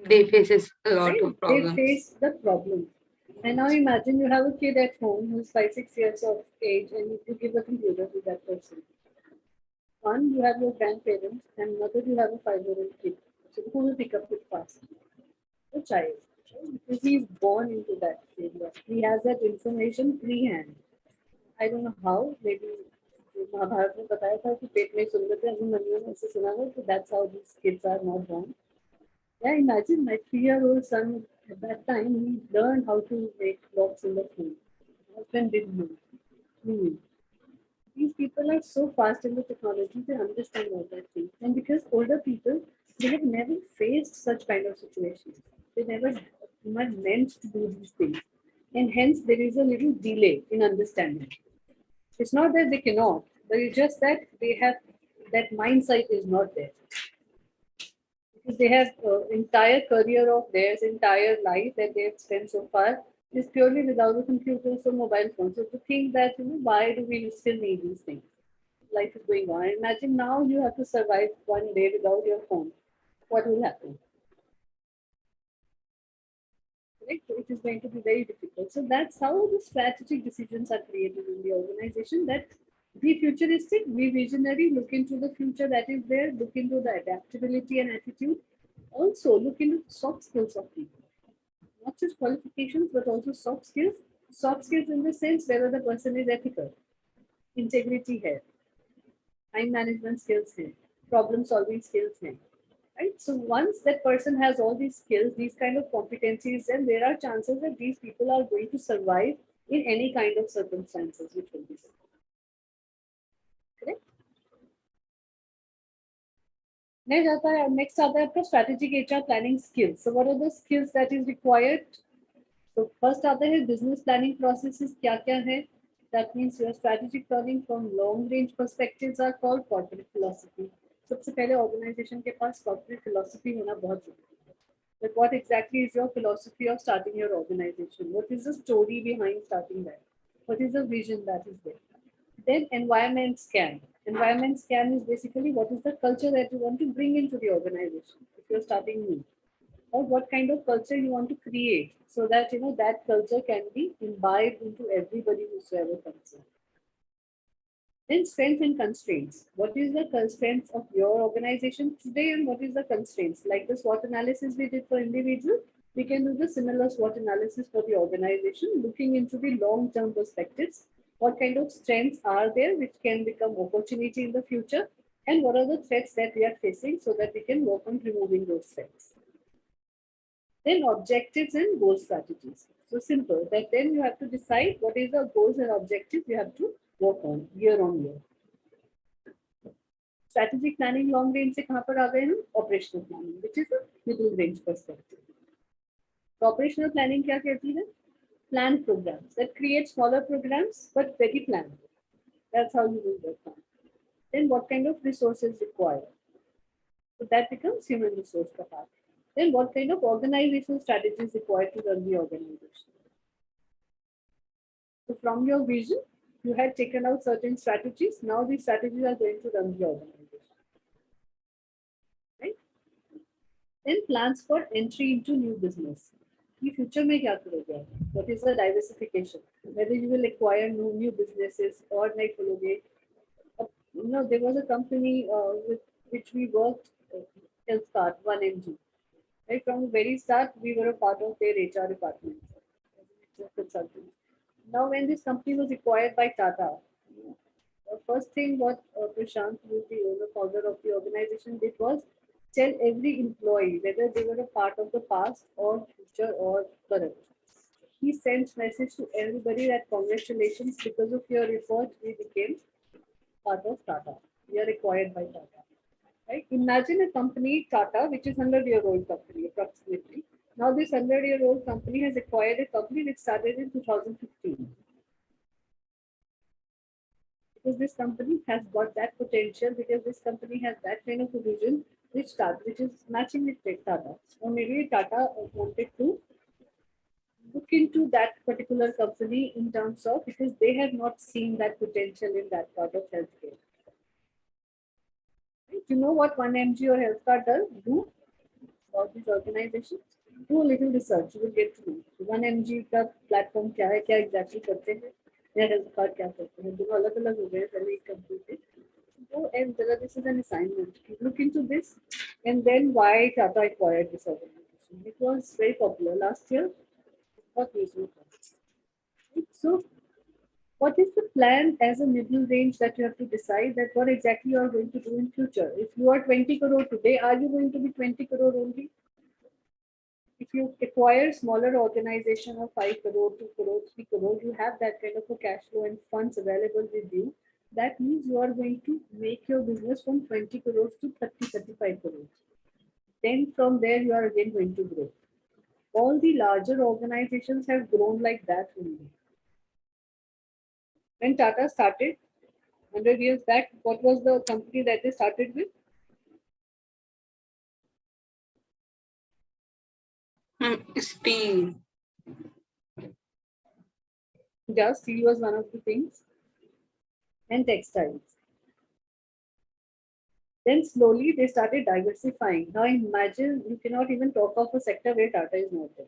they faces a lot Right? of They problems. face the problem. And now imagine you have a kid at home who's 5, 6 years of age and you give a computer to that person. One, you have your grandparents, and another, you have a 5-year-old kid. So who will pick up it first? The child. Right? Because he's born into that area. He has that information pre-hand. I don't know how, maybe Mahabharat में बताया था कि पेट में सुन लेते हैं अभी मनियों ने ऐसे सुना है तो that's how these kids are not born. Yeah, imagine my 3-year-old son at that time he learned how to make locks in the phone. My husband didn't know. He knew. These people are so fast in the technology, they understand all that thing. And because older people, they have never faced such kind of situations. They never were meant to do these things. And hence there is a little delay in understanding. It's not that they cannot, but it's just that they have that mindset is not there. Because they have entire career of theirs, entire life that they have spent so far is purely without the computers or mobile phones. So to think that, why do we still need these things? Life is going on. Imagine now you have to survive one day without your phone. What will happen? Right? So it is going to be very difficult. So that's how the strategic decisions are created in the organization, that be futuristic, be visionary, look into the future that is there, look into the adaptability and attitude. Also look into soft skills of people. Not just qualifications, but also soft skills. Soft skills in the sense whether the person is ethical, integrity है, time management skills हैं, problem solving skills हैं. Right? So once that person has all these skills, these kind of competencies, then there are chances that these people are going to survive in any kind of circumstances which will be there. Correct? Next आता है आपका strategic HR planning skills. So what are the skills that is required? So first आता है business planning processes क्या क्या है? That means your strategic planning from long range perspectives are called corporate philosophy. सबसे पहले organization के पास corporate philosophy होना बहुत जरूरी है. Like what exactly is your philosophy of starting your organization? What is the story behind starting that? What is the vision that is there? Then environment scan. Environment scan is basically what is the culture that you want to bring into the organization if you're starting new, or what kind of culture you want to create so that that culture can be imbibed into everybody whosoever comes in. Then strengths and constraints. What is the constraints of your organization today and what is the constraints? Like the SWOT analysis we did for individual, we can do the similar SWOT analysis for the organization, looking into the long-term perspectives. What kind of strengths are there which can become opportunity in the future? And what are the threats that we are facing so that we can work on removing those threats? Then objectives and goal strategies. So simple that then you have to decide what is the goals and objectives you have to work on year. Strategic planning long range से कहाँ पर आ गए हम? Operational planning, which is a middle range perspective. So operational planning क्या कहती है? Plan programs that create smaller programs but very planned. That's how you will work on. Then what kind of resources required? So that becomes human resource का part. Then what kind of organizational strategies required to run the organization? So from your vision, you had taken out certain strategies. Now these strategies are going to run the organization. Right? Then plans for entry into new business. In future में क्या करोगे? What is the diversification? Whether you will acquire new businesses or नहीं खोलोगे. There was a company with which we worked till start, 1MG. Right from the very start, we were a part of their HR department as a consultant. Now, when this company was acquired by Tata, the first thing what Prashant, who is the owner founder of the organization, did was tell every employee whether they were a part of the past or future or current. He sent message to everybody that congratulations, because of your effort, we became part of Tata. We are acquired by Tata. Right? Imagine a company, Tata, which is 100-year-old company approximately. Now this 100-year-old company has acquired a company which started in 2015. Because this company has got that potential, because this company has that kind of a vision, which is matching with Tata. Or maybe Tata wanted to look into that particular company in terms of, because they have not seen that potential in that part of healthcare. You know what 1MG or health card does? Do about these organizations? Do a little research, you will get to know. 1MG का platform क्या है, क्या exactly करते हैं, या health card क्या करते हैं, दोनों अलग अलग हो गए पहले एक company थे. Go and this is an assignment. Look into this, and then why Tata acquired this organization. It was very popular last year. What news will come. So what is the plan as a middle range that you have to decide that what exactly you are going to do in future? If you are 20 crore today, are you going to be 20 crore only? If you acquire smaller organization of 5 crore, 2 crore, 3 crore, you have that kind of a cash flow and funds available with you. That means you are going to make your business from 20 crores to 30, 35 crores. Then from there, you are again going to grow. All the larger organizations have grown like that only. When Tata started 100 years back, what was the company that they started with? Steel. Yeah, steel was one of the things. And textiles. Then slowly they started diversifying. Now imagine you cannot even talk of a sector where Tata is not there.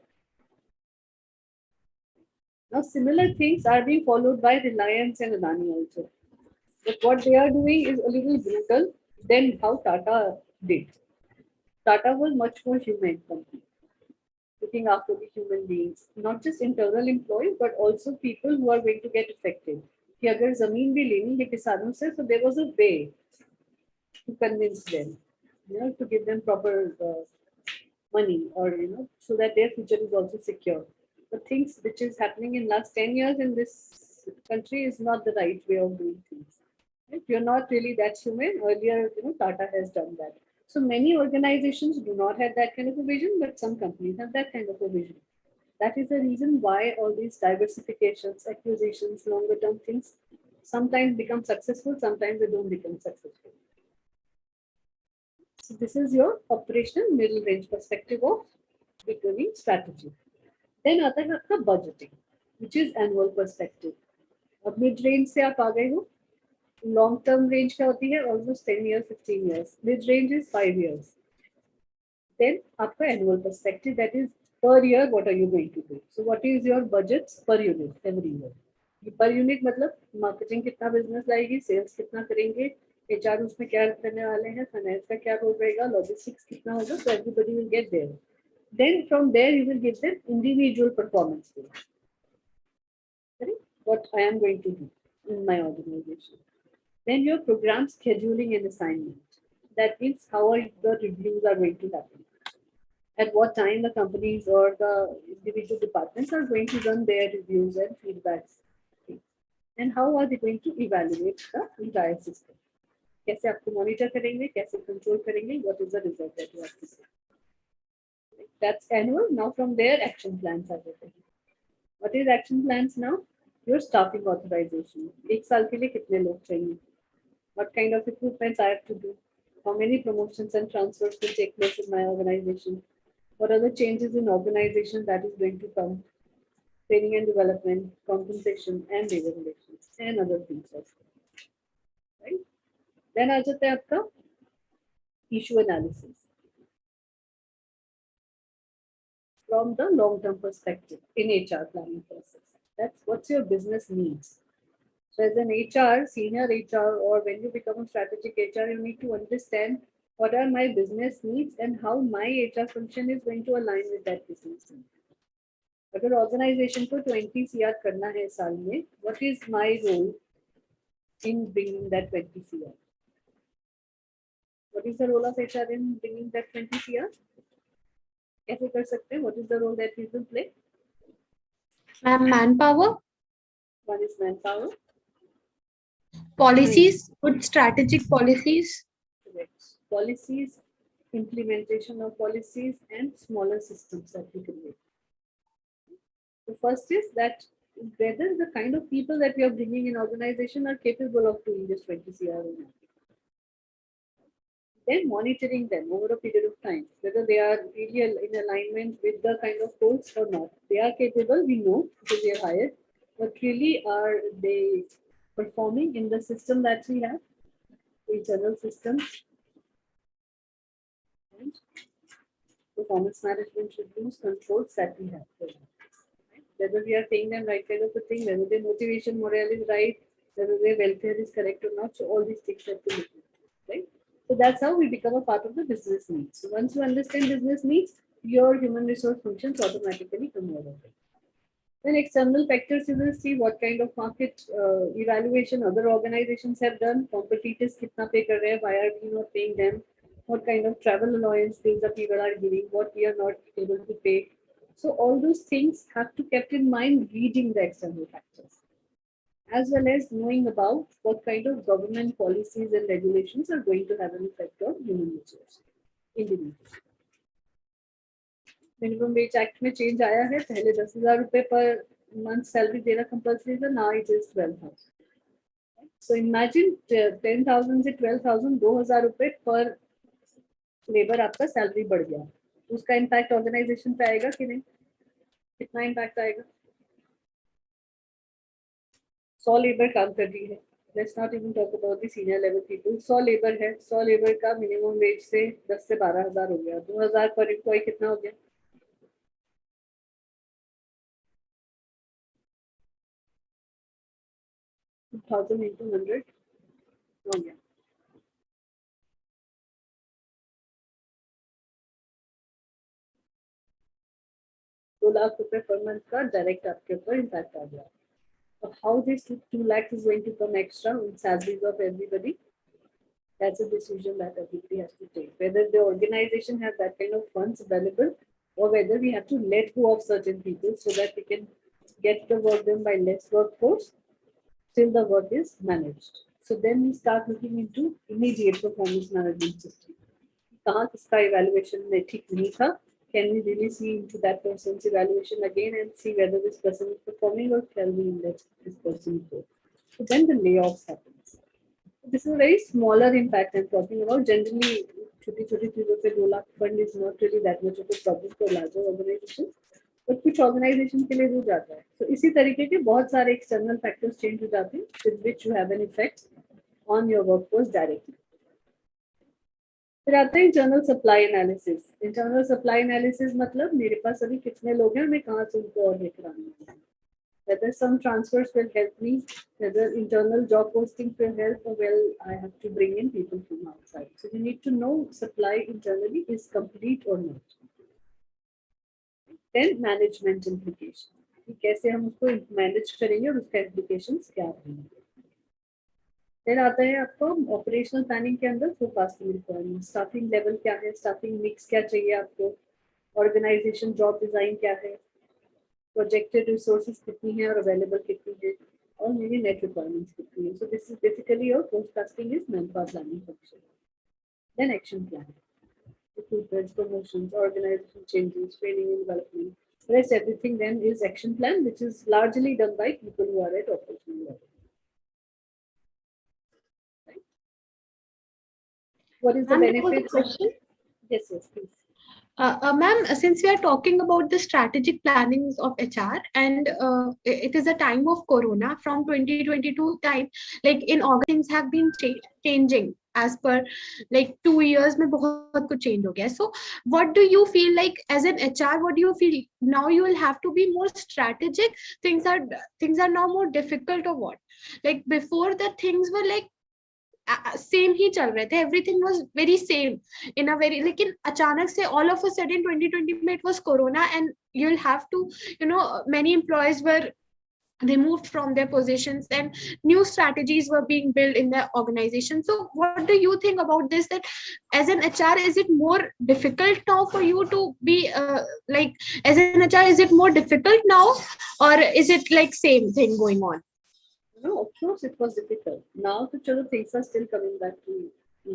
Now similar things are being followed by Reliance and Adani also. But what they are doing is a little brutal than how Tata did. Tata was much more human company, looking after the human beings, not just internal employees, but also people who are going to get affected. कि अगर जमीन भी लेनी है किसानों से, so there was a way to convince them, to give them proper money, or so that their future is also secure. The things which is happening in last 10 years in this country is not the right way of doing things. Right? You're not really that human. Earlier, Tata has done that. So many organizations do not have that kind of a vision, but some companies have that kind of a vision. That is the reason why all these diversifications, acquisitions, longer term things sometimes become successful, sometimes they don't become successful. So this is your operational middle range perspective of becoming strategy. Then आता है आपका budgeting, which is annual perspective. अब mid range से आप आ गए हो. Long term range क्या होती है? Almost 10 years, 15 years. Mid range is 5 years. Then आपका annual perspective, that is per year what are you going to do? So what is your budgets per unit every year? Per unit मतलब marketing कितना business लाएगी, sales कितना करेंगे, HR उसमें क्या करने वाले हैं, finance का क्या रोल रहेगा, logistics कितना होगा, so everybody will get there. Then from there you will give them individual performance goals. What I am going to do in my organization. Then your program scheduling and assignment. That means how are the reviews are going to happen. At what time the companies or the individual departments are going to run their reviews and feedbacks. And how are they going to evaluate the entire system. कैसे आपको monitor करेंगे, कैसे control करेंगे, what is the result that you have to see. That's annual. Now from there action plans are there. What is action plans now? Your staffing authorization. एक साल के लिए कितने लोग चाहिए? What kind of recruitments I have to do? How many promotions and transfers will take place in my organization? What are the changes in organization that is going to come? Training and development, compensation, and labor relations, and other things also. Right? Then आ जाता है आपका issue analysis. From the long-term perspective in HR planning process. That's what's your business needs. So as an HR, senior HR, or when you become a strategic HR, you need to understand what are my business needs and how my HR function is going to align with that business need. अगर organization को 20 CR करना है साल में, what is my role in bringing that 20 CR? What is the role of HR in bringing that 20 CR? कैसे कर सकते हैं? What is the role that we will play? Manpower, One is manpower. policies, good strategic policies. Correct. Policies, implementation of policies, and smaller systems that we create. The first is that whether the kind of people that we are bringing in organization are capable of doing this 20 CR or not. Then monitoring them over a period of time, whether they are really in alignment with the kind of goals or not. They are capable, we know, because they are hired, but really are they performing in the system that we have, the internal systems, and performance management reviews, controls that we have. Whether we are paying them right kind of a thing, whether their motivation, morale is right, whether their welfare is correct or not. So all these things have to look at, right? So that's how we become a part of the business needs. So once you understand business needs, your human resource functions automatically come over. Then external factors, you will see what kind of market evaluation other organizations have done. Competitors kitna pay kar rahe, why are we not paying them? What kind of travel allowance things that people are giving, what we are not able to pay. So all those things have to kept in mind reading the external factors, as well as knowing about what kind of government policies and regulations are going to have an effect on human resource individuals. Minimum wage act में change आया है, पहले 10,000 रुपए per month salary देना compulsory था, now it is 12,000. So imagine 10,000 से 12,000, 2,000 रुपए पर लेबर आपका सैलरी बढ़ गया, उसका इम्पैक्ट ऑर्गेनाइजेशन पे आएगा कि नहीं? कितना इम्पैक्ट आएगा? 100 लेबर काम कर रही है, let's not even talk about the senior level people. 100 labour है, 100 लेबर का मिनिमम वेज से 10 से 12,000 हो गया, 2,000 पर एम्प्लॉय कितना हो गया? 2,000 into 100 हो गया. 2 लाख रुपए पर मंथ का डायरेक्ट आपके ऊपर इम्पैक्ट आ गया. How this 2 lakhs is going to come extra on salaries of everybody? That's a decision that everybody has to take. Whether the organization has that kind of funds available, or whether we have to let go of certain people so that we can get the work done by less workforce till the work is managed. So then we start looking into immediate performance management system. कहाँ किसका evaluation में ठीक नहीं था? Can we really see into that person's evaluation again and see whether this person is performing, or can we let this person go? So then the layoffs happens. This is a very smaller impact I'm talking about. Generally, छोटी छोटी चीजों पे 2 lakh fund is not really that much of a problem for larger organizations. But कुछ organization के लिए हो जाता है. So इसी तरीके के बहुत सारे external factors change हो जाते हैं, with which you have an effect on your workforce directly. फिर आता है internal supply analysis. Internal supply analysis मतलब मेरे पास अभी कितने लोग हैं और मैं कहाँ से उनको और लेकर आऊंगा. Whether some transfers will help me, whether internal job postings will help, or well, I have to bring in people from outside. So you need to know supply internally is complete or not. Then management implication. कि कैसे हम उसको manage करेंगे और उसका implications क्या रहेंगे. फिर आता है आपको ऑपरेशनल प्लानिंग के अंदर फोरकास्टिंग रिक्वायरमेंट. स्टाफिंग लेवल क्या है, स्टाफिंग मिक्स क्या चाहिए आपको, ऑर्गेनाइजेशन जॉब डिजाइन क्या है, प्रोजेक्टेड रिसोर्सेज कितनी है और अवेलेबल कितनी है, और मेरी नेट रिक्वायरमेंट्स कितनी है. So this is basically your forecasting is manpower planning function. Then action plan, recruitments, promotions, organization changes, training and development. Rest everything then is action plan, which is largely done by people who are at operational level. What is the Ma'am, there was a benefit? question. Yes, yes, please. Ma'am, since we are talking about the strategic plannings of HR, and it is a time of Corona from 2022 time, like in August, things have been changing as per like 2 years में बहुत कुछ change हो गया. So what do you feel like as an HR? What do you feel now? You will have to be more strategic. Things are now more difficult or what? Like before, the things were like same ही चल रहे थे. Everything was very same in a very, लेकिन अचानक से all of a sudden 2020 में it was corona and you will have to many employees were removed from their positions and new strategies were being built in the organization. So what do you think about this, that as an HR is it more difficult now for you to be like as an HR, is it more difficult now or is it like same thing going on? No, of course it was difficult. Now the chalo things are still coming back to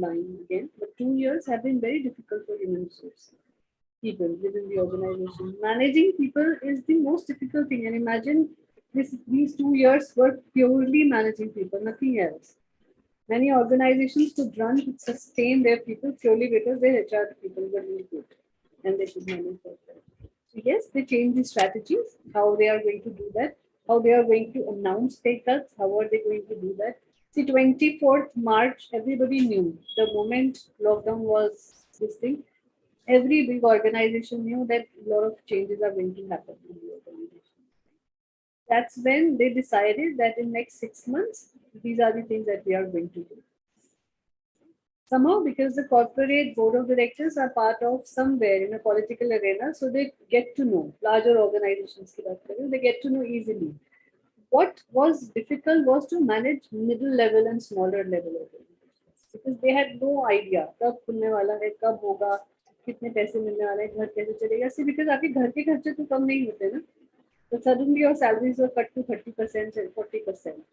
line again, but 2 years have been very difficult for human resource people within the organization. Managing people is the most difficult thing, and imagine these 2 years were purely managing people, nothing else. Many organizations could run, could sustain their people purely because their HR people were really good and they could manage that. So yes, they changed the strategies, how they are going to do that, how they are going to announce pay cuts, how are they going to do that. See, 24th March, everybody knew the moment lockdown was this thing, every big organization knew that a lot of changes are going to happen in the organization. That's when they decided that in next 6 months, these are the things that we are going to do. Somehow, because the corporate board of directors are part of somewhere in a political arena, so they get to know larger organizations. They get to know easily. What was difficult was to manage middle level and smaller level organizations because they had no idea कब खुलने वाला है, कब होगा, कितने पैसे मिलने वाले हैं, घर कैसे चलेगा. See, because आपके घर के खर्चे तो कम नहीं होते ना. So suddenly your salaries were cut to 30% and 40%.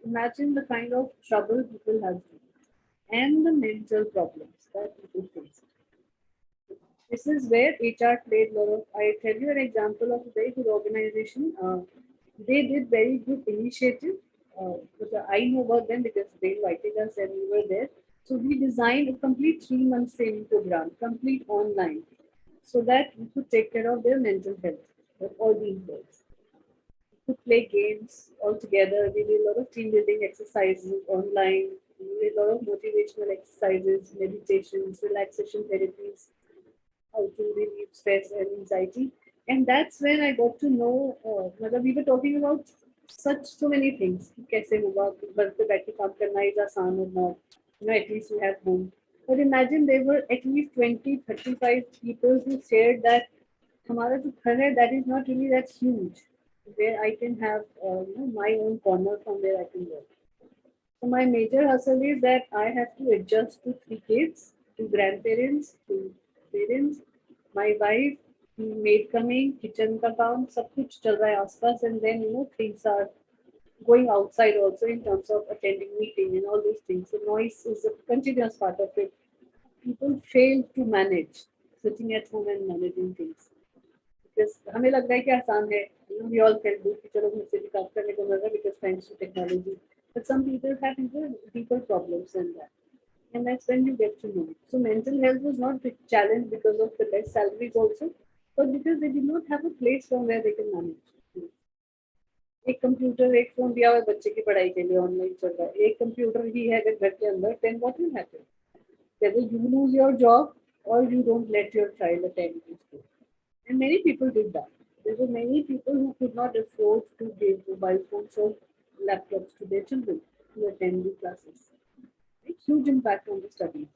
Imagine the kind of trouble people have and the mental problems that people face. This is where HR played a lot of. I tell you an example of a very good organization. They did very good initiative. I know about them because they invited us and we were there. So we designed a complete 3 month training program, complete online, so that we could take care of their mental health of all the employees. We could play games all together. We did a lot of team building exercises online. We did a lot of motivational exercises, meditations, relaxation therapies, how to relieve stress and anxiety. And that's when I got to know, we were talking about so many things. कैसे होगा, घर पे बैठ के काम करना is आसान or not. At least you have home. But imagine there were at least 20, 35 people who shared that हमारा जो घर है, that is not really that huge, where I can have my own corner from where I can work. So my major hustle is that I have to adjust to 3 kids, to grandparents, to parents, my wife, maid coming, kitchen ka kaam, sab kuch chal raha hai aaspas, and then things are going outside also in terms of attending meeting and all those things. So noise is a continuous part of it. People fail to manage sitting at home and managing things. Because हमें लग रहा है कि आसान है, we all can do कि चलो घर से भी काम करने को मिल रहा है because thanks to technology. But some people have even deeper problems than that. And that's when you get to know. So mental health was not the challenge because of the less salaries also, but because they did not have a place from where they can manage. एक computer एक phone दिया हुआ है बच्चे की पढ़ाई के लिए ऑनलाइन चल रहा है एक कंप्यूटर ही है अगर घर के अंदर then what will happen? Whether you lose your job or you don't let your child attend to school. And many people did that. There were many people who could not afford to give mobile phones or laptops to their children to attend the classes. A huge impact on the studies.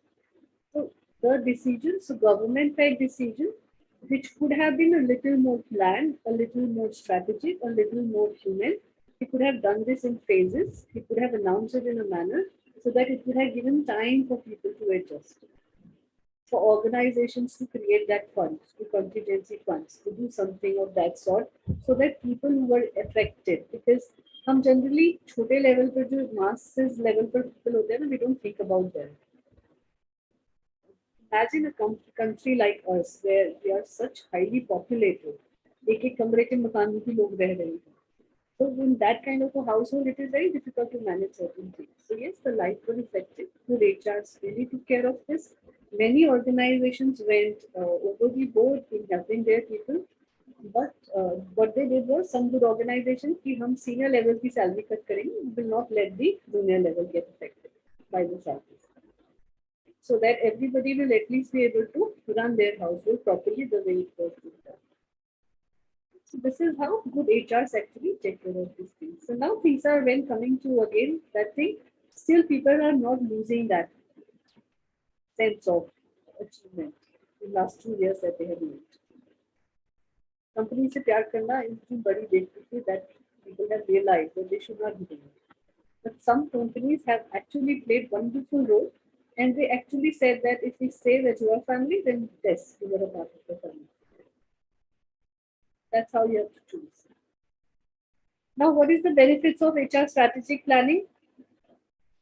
So the decision, so government made decision, which could have been a little more planned, a little more strategic, a little more human. He could have done this in phases. He could have announced it in a manner so that it would have given time for people to adjust. For organizations to create that fund, the contingency funds, to do something of that sort, so that people who were affected, because हम generally छोटे level पर जो masses level पर people होते हैं ना, we don't think about them. Imagine a country like us where we are such highly populated. एक एक कमरे के मकान में भी लोग रह रहे हैं. So in that kind of a household, it is very difficult to manage certain things. So yes, the life was affected. The HRs really took care of this. Many organizations went over the board in helping their people. But what they did was some good organizations कि हम senior level की salary cut करेंगे, we will not let the junior level get affected by the salaries. So that everybody will at least be able to run their household properly the way it was done. So this is how good HRs actually take care of these things. So now things are when coming to again that thing, still people are not losing that sense of achievement in the last 2 years that they have lived. Companies se pyar karna is too badi basically that people have realized that they should not be doing it. But some companies have actually played wonderful role, and they actually said that if we say that you are family, then yes, you are a part of the family. That's how you have to choose. Now, what is the benefits of HR strategic planning?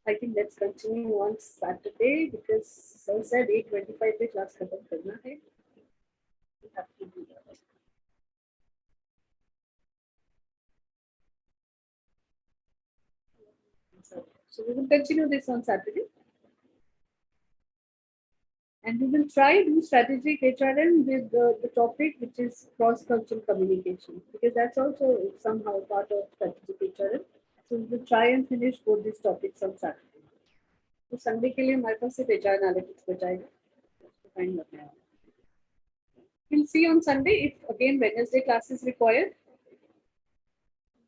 I think let's continue on Saturday because sir said 8:25 पे class खत्म करना है. We have to do that. So we will continue this on Saturday. And we will try to do strategic HRM with the topic which is cross-cultural communication because that's also somehow part of strategic HRM. So we will try and finish both these topics on Saturday. So Sunday के लिए हमारे पास सिर्फ HR analytics बचाएगा. Find what I have. We'll see on Sunday if again Wednesday class is required.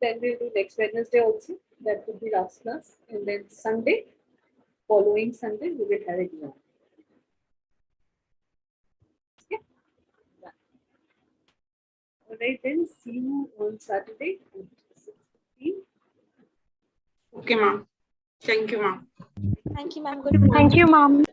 Then we'll do next Wednesday also. That would be last class. And then Sunday, following Sunday, we will have exam. Okay. All right, then see you on Saturday. Okay, ma'am. Thank you, ma'am. Thank you, ma'am. Good morning. Thank you, ma'am.